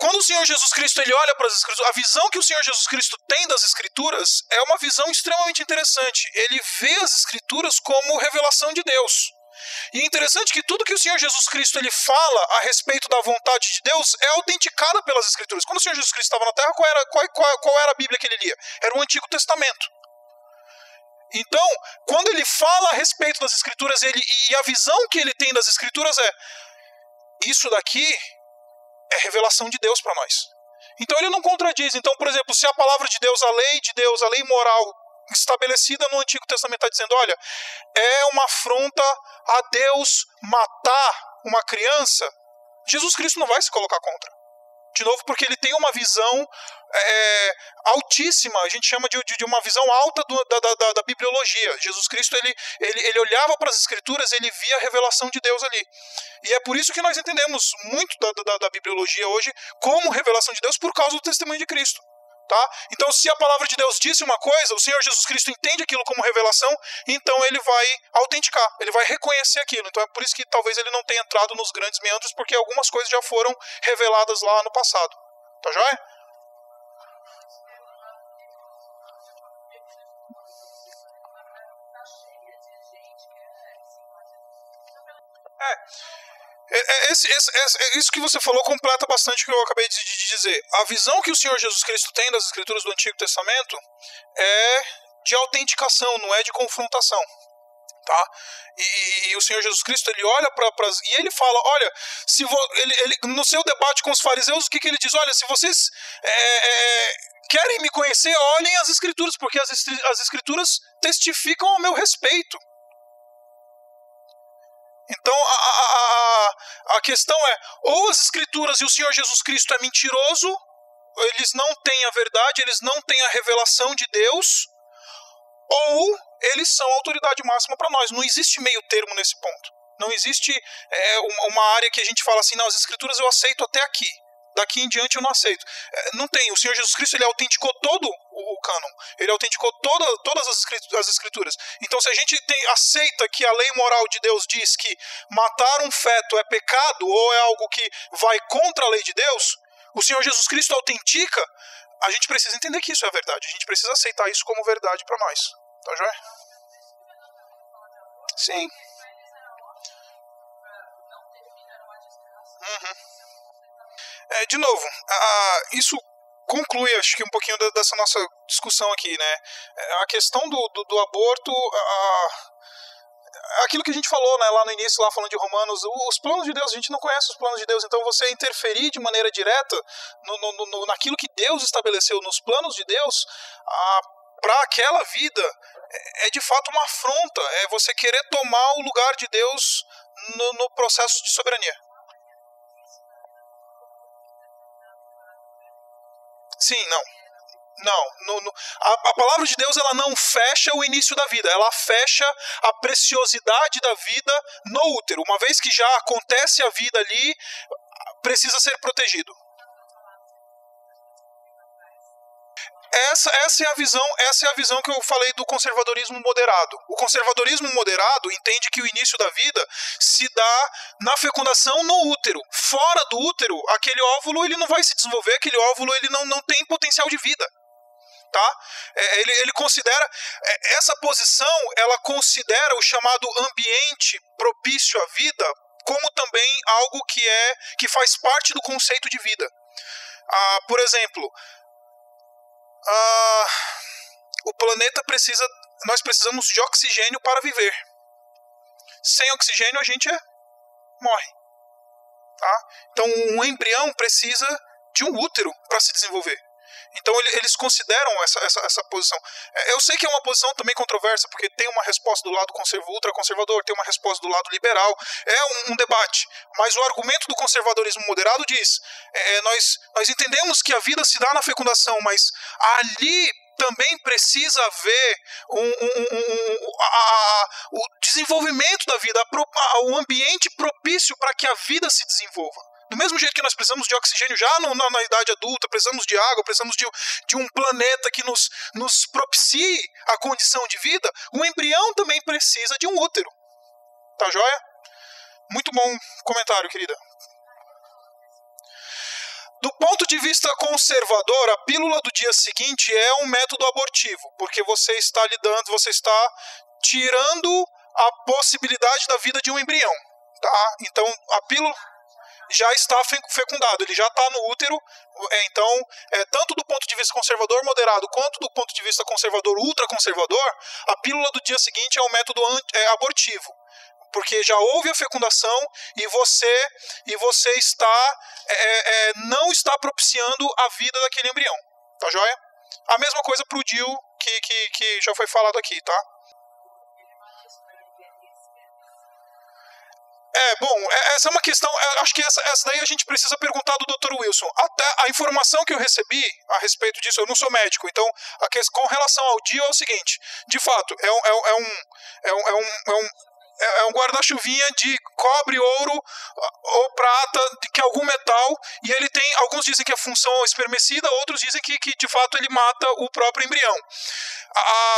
quando o Senhor Jesus Cristo ele olha para as Escrituras, a visão que o Senhor Jesus Cristo tem das Escrituras é uma visão extremamente interessante. Ele vê as Escrituras como revelação de Deus. E é interessante que tudo que o Senhor Jesus Cristo ele fala a respeito da vontade de Deus é autenticado pelas Escrituras. Quando o Senhor Jesus Cristo estava na Terra, qual era a Bíblia que ele lia? Era o Antigo Testamento. Então, quando ele fala a respeito das Escrituras, e a visão que ele tem das Escrituras é: isso daqui é revelação de Deus para nós. Então ele não contradiz. Então, por exemplo, se a palavra de Deus, a lei de Deus, a lei moral estabelecida no Antigo Testamento está dizendo: olha, é uma afronta a Deus matar uma criança, Jesus Cristo não vai se colocar contra. De novo, porque ele tem uma visão altíssima, a gente chama de uma visão alta da bibliologia. Jesus Cristo ele olhava para as Escrituras, ele via a revelação de Deus ali. E é por isso que nós entendemos muito da bibliologia hoje como revelação de Deus, por causa do testemunho de Cristo. Tá? Então, se a palavra de Deus disse uma coisa, o Senhor Jesus Cristo entende aquilo como revelação, então ele vai autenticar, ele vai reconhecer aquilo. Então é por isso que talvez ele não tenha entrado nos grandes meandros, porque algumas coisas já foram reveladas lá no passado. Tá joia? Isso que você falou completa bastante o que eu acabei de dizer. A visão que o Senhor Jesus Cristo tem das Escrituras do Antigo Testamento é de autenticação, não é de confrontação. Tá? E o Senhor Jesus Cristo ele olha e ele fala: olha, no seu debate com os fariseus, o que ele diz? Olha, se vocês querem me conhecer, olhem as Escrituras, porque as Escrituras testificam ao meu respeito. Então a questão é: ou as Escrituras e o Senhor Jesus Cristo é mentiroso, eles não têm a verdade, eles não têm a revelação de Deus, ou eles são a autoridade máxima para nós. Não existe meio termo nesse ponto. Não existe uma área que a gente fala assim: não, as Escrituras eu aceito até aqui, daqui em diante eu não aceito. Não tem. O Senhor Jesus Cristo ele autenticou todo o cânon, ele autenticou todas as Escrituras. Então, se a gente aceita que a lei moral de Deus diz que matar um feto é pecado ou é algo que vai contra a lei de Deus, o Senhor Jesus Cristo autentica, a gente precisa entender que isso é verdade. A gente precisa aceitar isso como verdade para nós. Tá joia? Sim. De novo, isso conclui, acho que um pouquinho dessa nossa discussão aqui, né? A questão do aborto, aquilo que a gente falou, né, lá no início, lá falando de Romanos, os planos de Deus, a gente não conhece os planos de Deus, então você interferir de maneira direta naquilo que Deus estabeleceu, nos planos de Deus, para aquela vida, é de fato uma afronta, é você querer tomar o lugar de Deus no processo de soberania. Sim, não. A palavra de Deus ela não fecha o início da vida, ela fecha a preciosidade da vida no útero. Uma vez que já acontece a vida ali, precisa ser protegido. Essa é a visão que eu falei do conservadorismo moderado. O conservadorismo moderado entende que o início da vida se dá na fecundação no útero. Fora do útero, aquele óvulo ele não vai se desenvolver, aquele óvulo ele não tem potencial de vida. Tá? Ele considera, essa posição ela considera o chamado ambiente propício à vida como também algo que faz parte do conceito de vida. Por exemplo, o planeta nós precisamos de oxigênio para viver. Sem oxigênio a gente morre. Tá? Então um embrião precisa de um útero para se desenvolver. Então eles consideram essa posição. Eu sei que é uma posição também controversa, porque tem uma resposta do lado ultraconservador, tem uma resposta do lado liberal. É um debate. Mas o argumento do conservadorismo moderado diz: nós entendemos que a vida se dá na fecundação, mas ali também precisa haver o desenvolvimento da vida, o ambiente propício para que a vida se desenvolva. Do mesmo jeito que nós precisamos de oxigênio já na idade adulta, precisamos de água, precisamos de um planeta que nos propicie a condição de vida, o embrião também precisa de um útero. Tá joia? Muito bom comentário, querida. Do ponto de vista conservador, a pílula do dia seguinte é um método abortivo, porque você está tirando a possibilidade da vida de um embrião. Tá? Então, a pílula já está fecundado, ele já está no útero. Então, tanto do ponto de vista conservador moderado quanto do ponto de vista conservador ultraconservador, a pílula do dia seguinte é um método abortivo, porque já houve a fecundação e você está não está propiciando a vida daquele embrião, tá joia? A mesma coisa para o DIU que já foi falado aqui, tá? Bom, essa é uma questão, acho que essa daí a gente precisa perguntar do Dr. Wilson. Até a informação que eu recebi a respeito disso, eu não sou médico, então com relação ao DIU é o seguinte, de fato, é um guarda-chuvinha de cobre, ouro ou prata, que é algum metal, e ele tem, alguns dizem que é função espermicida, outros dizem que de fato ele mata o próprio embrião.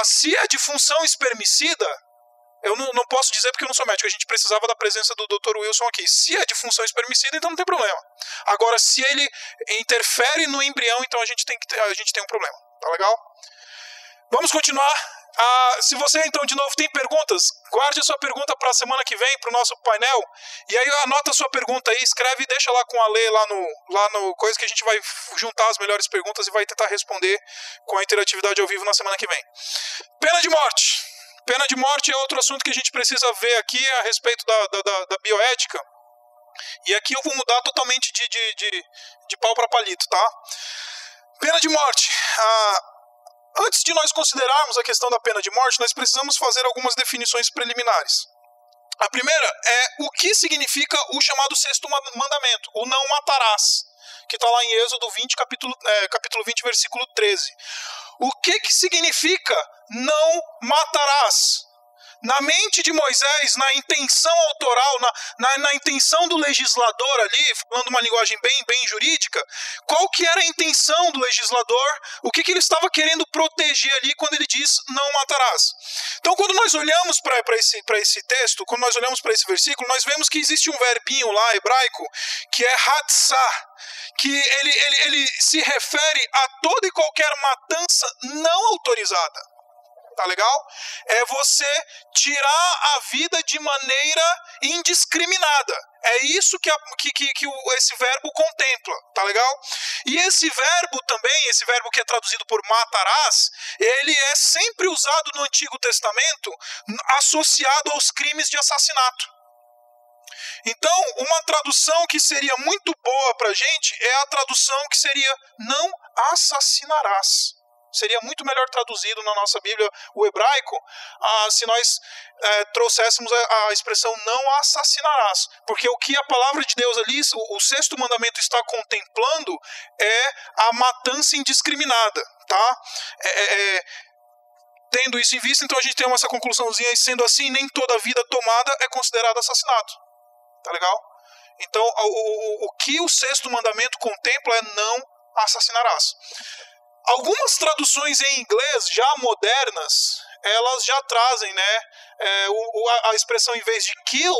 Se é de função espermicida, eu não posso dizer porque eu não sou médico, a gente precisava da presença do Dr. Wilson aqui. Se é de função espermicida, então não tem problema. Agora, se ele interfere no embrião, então a gente tem um problema. Tá legal? Vamos continuar. Se você, então, de novo, tem perguntas, guarde a sua pergunta para a semana que vem, para o nosso painel, e aí anota a sua pergunta aí, escreve e deixa lá com a Lê lá no coisa que a gente vai juntar as melhores perguntas e vai tentar responder com a interatividade ao vivo na semana que vem. Pena de morte. Pena de morte é outro assunto que a gente precisa ver aqui a respeito da bioética. E aqui eu vou mudar totalmente de pau para palito, tá? Pena de morte. Antes de nós considerarmos a questão da pena de morte, nós precisamos fazer algumas definições preliminares. A primeira é o que significa o chamado sexto mandamento, o não matarás, que está lá em Êxodo 20, capítulo 20, versículo 13. O que significa não matarás? Na mente de Moisés, na intenção autoral, na intenção do legislador ali, falando uma linguagem bem jurídica, qual que era a intenção do legislador? O que ele estava querendo proteger ali quando ele diz não matarás? Então, quando nós olhamos para esse texto, quando nós olhamos para esse versículo, nós vemos que existe um verbinho lá hebraico, que é hatzah, que ele se refere a toda e qualquer matança não autorizada. Tá legal? É você tirar a vida de maneira indiscriminada. É isso que esse verbo contempla, tá legal? E esse verbo também, esse verbo que é traduzido por matarás, ele é sempre usado no Antigo Testamento associado aos crimes de assassinato. Então, uma tradução que seria muito boa pra gente é a tradução que seria não assassinarás. Seria muito melhor traduzido na nossa Bíblia, o hebraico, se nós trouxéssemos a expressão não assassinarás. Porque o que a palavra de Deus ali, o sexto mandamento está contemplando, é a matança indiscriminada. Tá? Tendo isso em vista, então a gente tem essa conclusãozinha, e sendo assim, nem toda vida tomada é considerada assassinato. Tá legal? Então, o que o sexto mandamento contempla é não assassinarás. Algumas traduções em inglês já modernas, elas já trazem, né, a expressão, em vez de kill,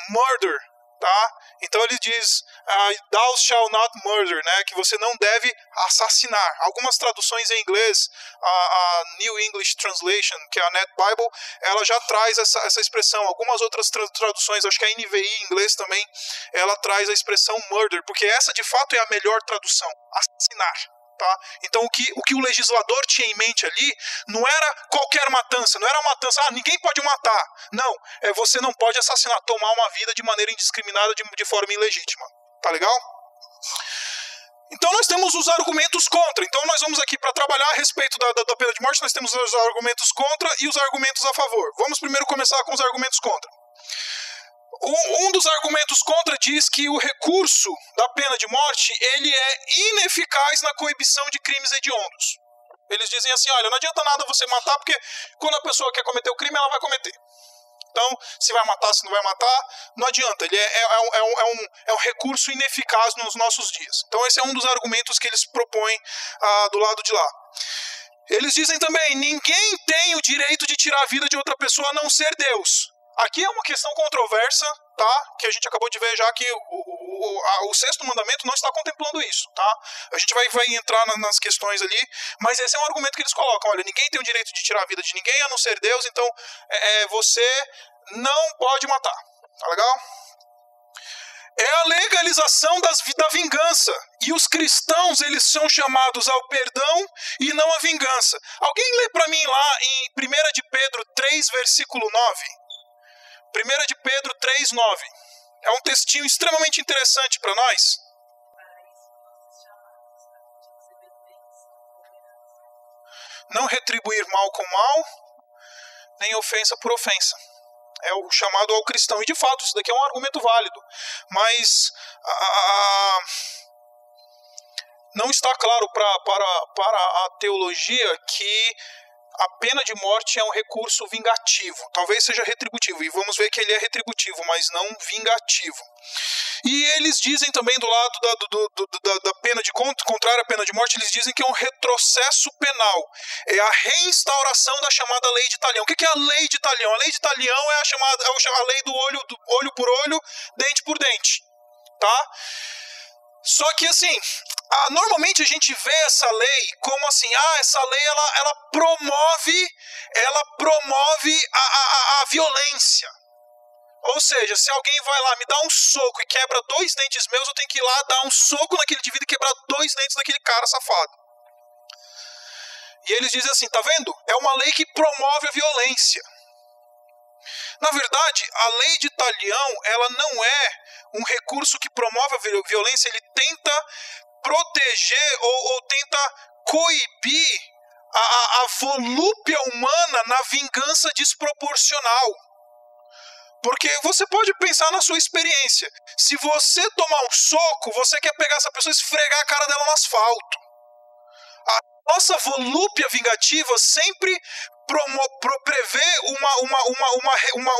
murder, tá? Então ele diz, thou shalt not murder, né, que você não deve assassinar. Algumas traduções em inglês, a New English Translation, que é a Net Bible, ela já traz essa expressão. Algumas outras traduções, acho que a NVI em inglês também, ela traz a expressão murder, porque essa de fato é a melhor tradução, assassinar. Tá? Então o que o legislador tinha em mente ali não era qualquer matança, não era matança, ninguém pode matar. Não, você não pode assassinar, tomar uma vida de maneira indiscriminada, de forma ilegítima. Tá legal? Então nós temos os argumentos contra. Então nós vamos aqui para trabalhar a respeito da pena de morte, nós temos os argumentos contra e os argumentos a favor. Vamos primeiro começar com os argumentos contra. Um dos argumentos contra diz que o recurso da pena de morte ele é ineficaz na coibição de crimes hediondos. Eles dizem assim, olha, não adianta nada você matar, porque quando a pessoa quer cometer o crime, ela vai cometer. Então, se vai matar, se não vai matar, não adianta. Ele é um recurso ineficaz nos nossos dias. Então, esse é um dos argumentos que eles propõem do lado de lá. Eles dizem também, ninguém tem o direito de tirar a vida de outra pessoa a não ser Deus. Aqui é uma questão controversa, tá? Que a gente acabou de ver já que O sexto mandamento não está contemplando isso, tá? A gente vai entrar nas questões ali, mas esse é um argumento que eles colocam. Olha, ninguém tem o direito de tirar a vida de ninguém a não ser Deus, então você não pode matar. Tá legal? É a legalização da vingança. E os cristãos, eles são chamados ao perdão e não à vingança. Alguém lê para mim lá em 1 de Pedro 3, versículo 9. 1 de Pedro 3, 9. É um textinho extremamente interessante para nós. Não retribuir mal com mal, nem ofensa por ofensa. É o chamado ao cristão. E de fato, isso daqui é um argumento válido. Mas não está claro para a teologia que a pena de morte é um recurso vingativo. Talvez seja retributivo. E vamos ver que ele é retributivo, mas não vingativo. E eles dizem também do lado da pena de contrária à pena de morte, eles dizem que é um retrocesso penal. É a reinstauração da chamada lei de Talião. O que é a lei de Talião? A lei de Talião é a lei do olho por olho, dente por dente. Tá? Só que assim, normalmente a gente vê essa lei como assim, essa lei ela promove a violência. Ou seja, se alguém vai lá me dá um soco e quebra 2 dentes meus, eu tenho que ir lá dar um soco naquele indivíduo e quebrar 2 dentes daquele cara safado. E eles dizem assim, tá vendo? É uma lei que promove a violência. Na verdade, a lei de Talião, ela não é um recurso que promove a violência, ele tenta proteger ou tenta coibir a volúpia humana na vingança desproporcional. Porque você pode pensar na sua experiência. Se você tomar um soco, você quer pegar essa pessoa e esfregar a cara dela no asfalto. A nossa volúpia vingativa sempre prevê uma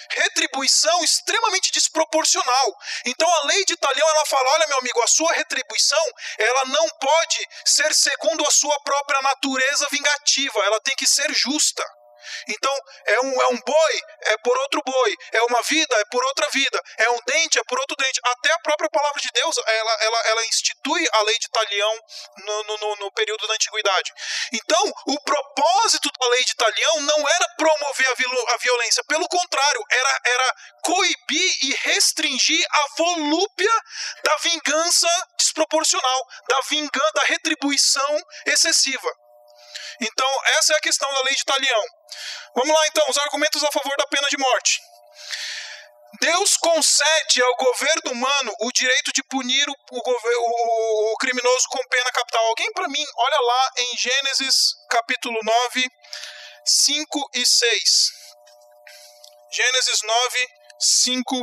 retribuição extremamente desproporcional. Então a lei de Talião, ela fala, olha meu amigo, a sua retribuição, ela não pode ser segundo a sua própria natureza vingativa, ela tem que ser justa. Então, é um boi, é por outro boi. É uma vida, é por outra vida. É um dente, é por outro dente. Até a própria palavra de Deus, ela institui a lei de Talião no período da Antiguidade. Então, o propósito da lei de Talião não era promover a violência. Pelo contrário, era coibir e restringir a volúpia da vingança desproporcional, da retribuição excessiva. Então, essa é a questão da lei de Talião. Vamos lá, então, os argumentos a favor da pena de morte. Deus concede ao governo humano o direito de punir o criminoso com pena capital. Alguém para mim, olha lá em Gênesis capítulo 9, 5 e 6. Gênesis 9, 5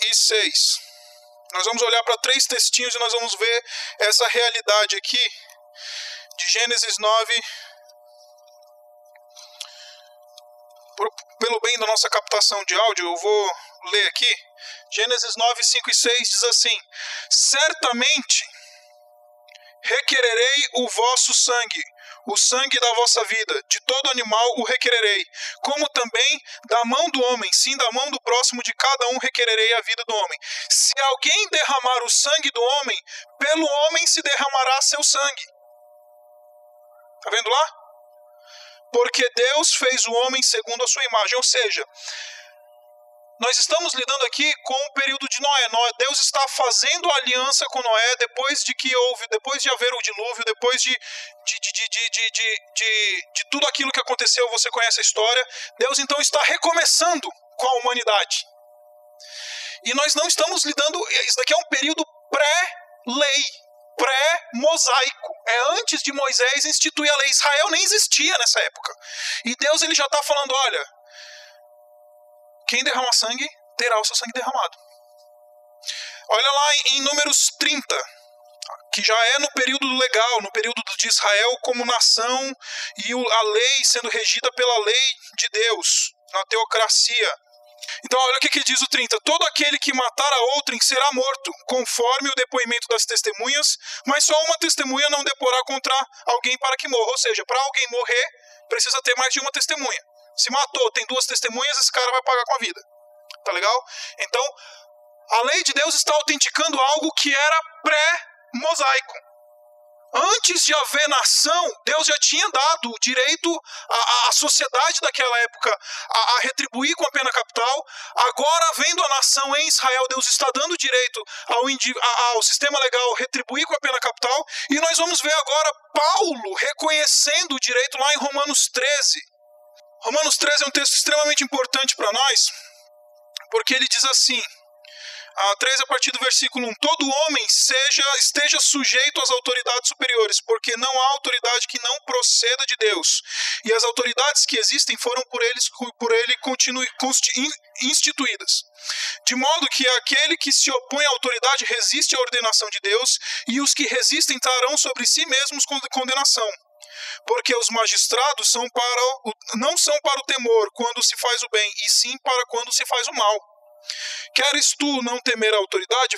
e 6. Nós vamos olhar para 3 textinhos e nós vamos ver essa realidade aqui de Gênesis 9. Pelo bem da nossa captação de áudio, eu vou ler aqui. Gênesis 9, 5 e 6 diz assim: certamente requererei o vosso sangue, o sangue da vossa vida, de todo animal o requererei, como também da mão do homem, sim, da mão do próximo de cada um requererei a vida do homem. Se alguém derramar o sangue do homem, pelo homem se derramará seu sangue. Está vendo lá? Porque Deus fez o homem segundo a sua imagem. Ou seja, nós estamos lidando aqui com o período de Noé. Deus está fazendo aliança com Noé depois de haver o dilúvio, depois de tudo aquilo que aconteceu, você conhece a história. Deus então está recomeçando com a humanidade. E nós não estamos lidando, isso daqui é um período pré-lei, pré-mosaico. É antes de Moisés instituir a lei. Israel nem existia nessa época. E Deus ele já está falando, olha, quem derramar sangue, terá o seu sangue derramado. Olha lá em Números 30, que já é no período legal, no período de Israel como nação, e a lei sendo regida pela lei de Deus, na teocracia. Então olha o que diz o 30. Todo aquele que matar a outrem será morto, conforme o depoimento das testemunhas, mas só uma testemunha não deporá contra alguém para que morra. Ou seja, para alguém morrer, precisa ter mais de uma testemunha. Se matou, tem 2 testemunhas, esse cara vai pagar com a vida. Tá legal? Então, A lei de Deus está autenticando algo que era pré-mosaico. Antes de haver nação, Deus já tinha dado o direito à sociedade daquela época a retribuir com a pena capital. Agora, havendo a nação em Israel, Deus está dando o direito ao sistema legal retribuir com a pena capital. E nós vamos ver agora Paulo reconhecendo o direito lá em Romanos 13. Romanos 13 é um texto extremamente importante para nós, porque ele diz assim... 3 a partir do versículo 1. Todo homem esteja sujeito às autoridades superiores, porque não há autoridade que não proceda de Deus. E as autoridades que existem foram por ele instituídas. De modo que aquele que se opõe à autoridade resiste à ordenação de Deus, e os que resistem trarão sobre si mesmos condenação. Porque os magistrados não são para o temor quando se faz o bem, e sim para quando se faz o mal. Queres tu não temer a autoridade,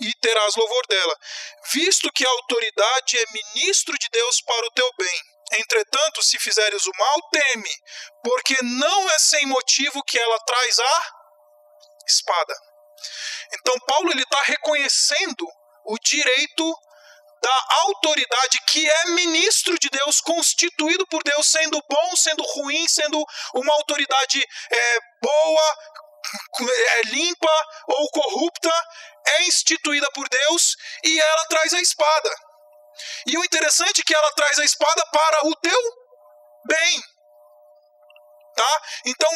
e terás louvor dela, visto que a autoridade é ministro de Deus para o teu bem. Entretanto, se fizeres o mal, teme, porque não é sem motivo que ela traz a espada. Então Paulo está reconhecendo o direito da autoridade que é ministro de Deus, constituído por Deus, sendo bom, sendo ruim, sendo uma autoridade boa, limpa ou corrupta, é instituída por Deus, e ela traz a espada. E o interessante é que ela traz a espada para o teu bem. Tá? Então,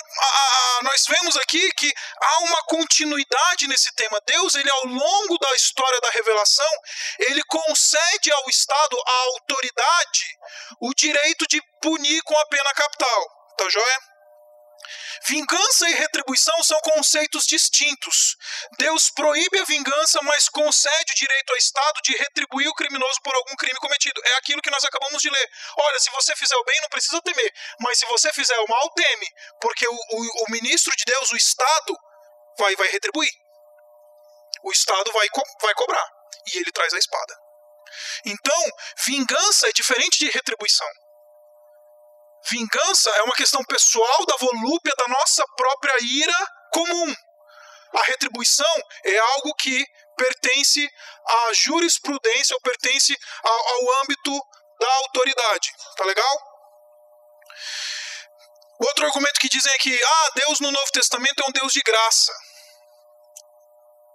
nós vemos aqui que há uma continuidade nesse tema. Deus, ele ao longo da história da revelação, ele concede ao Estado, à autoridade, o direito de punir com a pena capital. Tá joia? Vingança e retribuição são conceitos distintos. Deus proíbe a vingança, mas concede o direito ao Estado de retribuir o criminoso por algum crime cometido. É aquilo que nós acabamos de ler. Olha, se você fizer o bem, não precisa temer. Mas se você fizer o mal, teme. Porque o ministro de Deus, o Estado, vai retribuir. O Estado vai cobrar. E ele traz a espada. Então, vingança é diferente de retribuição. Vingança é uma questão pessoal da volúpia da nossa própria ira comum. A retribuição é algo que pertence à jurisprudência ou pertence ao âmbito da autoridade. Tá legal? Outro argumento que dizem é que Deus no Novo Testamento é um Deus de graça.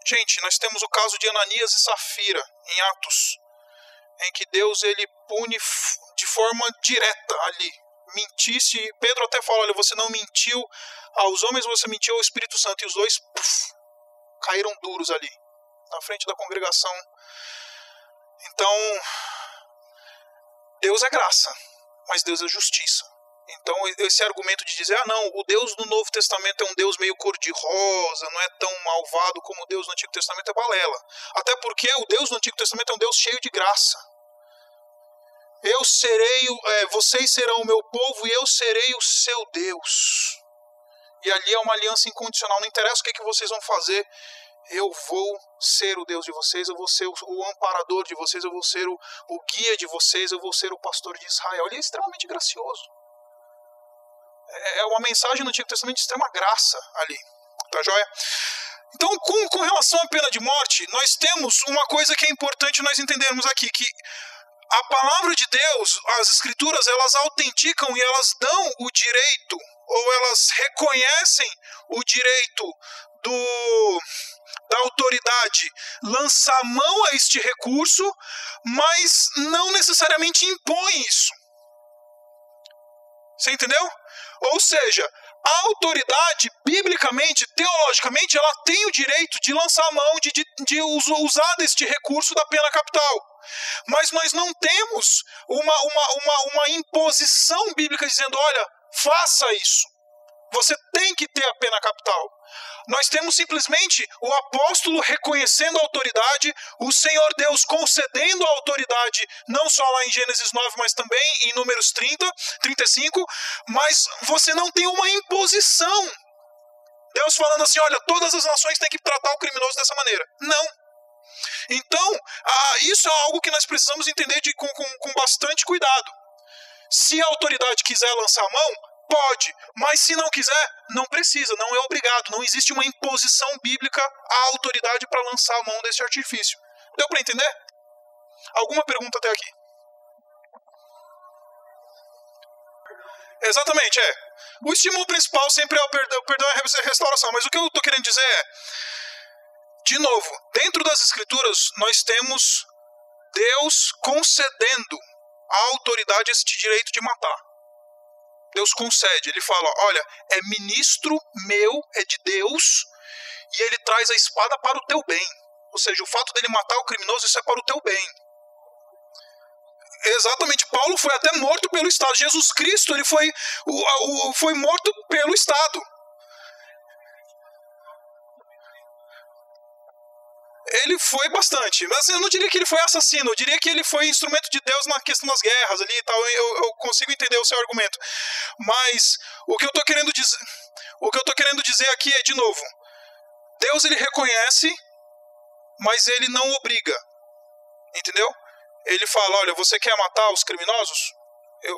Gente, nós temos o caso de Ananias e Safira em Atos, em que Deus ele pune de forma direta ali. Mentisse, Pedro até fala, olha, você não mentiu aos homens, você mentiu ao Espírito Santo, e os dois caíram duros ali, na frente da congregação. Então, Deus é graça, mas Deus é justiça. Então, esse argumento de dizer, não, o Deus do Novo Testamento é um Deus meio cor-de-rosa, não é tão malvado como o Deus do Antigo Testamento, é balela. Até porque o Deus do Antigo Testamento é um Deus cheio de graça. Vocês serão o meu povo e eu serei o seu Deus. E ali é uma aliança incondicional. Não interessa o que vocês vão fazer, eu vou ser o Deus de vocês, eu vou ser o amparador de vocês, eu vou ser o guia de vocês, eu vou ser o pastor de Israel. Ele é extremamente gracioso. É uma mensagem no Antigo Testamento de extrema graça ali. Tá joia? Então, com relação à pena de morte, nós temos uma coisa que é importante nós entendermos aqui, que a palavra de Deus, as Escrituras, elas autenticam e elas dão o direito, ou elas reconhecem o direito da autoridade lançar mão a este recurso, mas não necessariamente impõe isso. Você entendeu? Ou seja, a autoridade, biblicamente, teologicamente, ela tem o direito de lançar mão, de usar deste recurso da pena capital. Mas nós não temos uma imposição bíblica dizendo, olha, faça isso. Você tem que ter a pena capital. Nós temos simplesmente o apóstolo reconhecendo a autoridade, o Senhor Deus concedendo a autoridade, não só lá em Gênesis 9, mas também em Números 35, mas você não tem uma imposição. Deus falando assim, olha, todas as nações têm que tratar o criminoso dessa maneira. Não. Então, isso é algo que nós precisamos entender com bastante cuidado. Se a autoridade quiser lançar a mão, Pode, mas se não quiser, não precisa, não é obrigado. Não existe uma imposição bíblica à autoridade para lançar a mão desse artifício. Deu para entender? Alguma pergunta até aqui? Exatamente, O estímulo principal sempre é o perdão e a restauração. Mas o que eu estou querendo dizer é, de novo, dentro das Escrituras, nós temos Deus concedendo à autoridade esse direito de matar. Deus concede, ele fala, olha, é ministro meu, é de Deus, e ele traz a espada para o teu bem. Ou seja, o fato dele matar o criminoso, isso é para o teu bem. Exatamente, Paulo foi até morto pelo Estado. Jesus Cristo, ele foi morto pelo Estado. Ele foi bastante, mas eu não diria que ele foi assassino, eu diria que ele foi instrumento de Deus na questão das guerras ali e tal. Eu consigo entender o seu argumento. Mas o que eu estou querendo dizer aqui é, de novo, Deus ele reconhece, mas ele não obriga. Entendeu? Ele fala, olha, você quer matar os criminosos?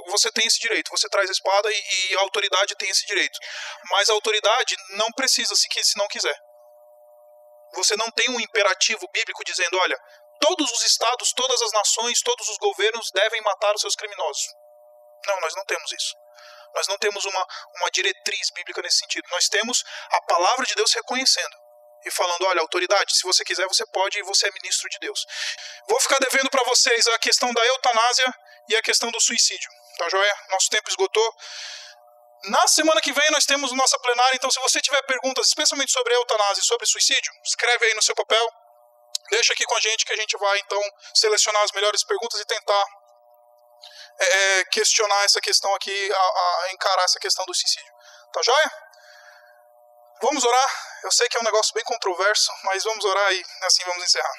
Você tem esse direito, você traz a espada e a autoridade tem esse direito. Mas a autoridade não precisa se não quiser. Você não tem um imperativo bíblico dizendo, olha, todos os estados, todas as nações, todos os governos devem matar os seus criminosos. Não, nós não temos isso. Nós não temos uma diretriz bíblica nesse sentido. Nós temos a palavra de Deus reconhecendo e falando, olha, autoridade, se você quiser, você pode e você é ministro de Deus. Vou ficar devendo para vocês a questão da eutanásia e a questão do suicídio. Tá joia? Nosso tempo esgotou. Na semana que vem nós temos nossa plenária, então se você tiver perguntas, especialmente sobre eutanásia e sobre suicídio, escreve aí no seu papel, deixa aqui com a gente que a gente vai então selecionar as melhores perguntas e tentar questionar essa questão aqui, encarar essa questão do suicídio. Tá joia? Vamos orar? Eu sei que é um negócio bem controverso, mas vamos orar e assim vamos encerrar.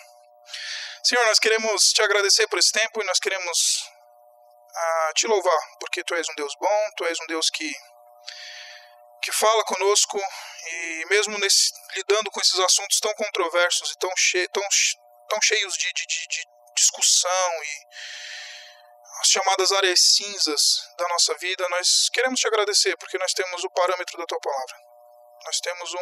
Senhor, nós queremos te agradecer por esse tempo e nós queremos te louvar, porque Tu és um Deus bom, Tu és um Deus que fala conosco, e mesmo lidando com esses assuntos tão controversos e tão cheios de discussão e as chamadas áreas cinzas da nossa vida, nós queremos te agradecer, porque nós temos o parâmetro da Tua palavra. Nós temos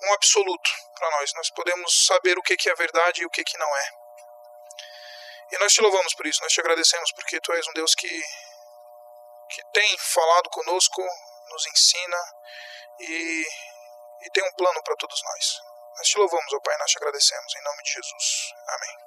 um absoluto para nós. Nós podemos saber o que é verdade e o que não é. E nós te louvamos por isso, nós te agradecemos porque Tu és um Deus que tem falado conosco, nos ensina e tem um plano para todos nós. Nós te louvamos, ó Pai, nós te agradecemos, em nome de Jesus. Amém.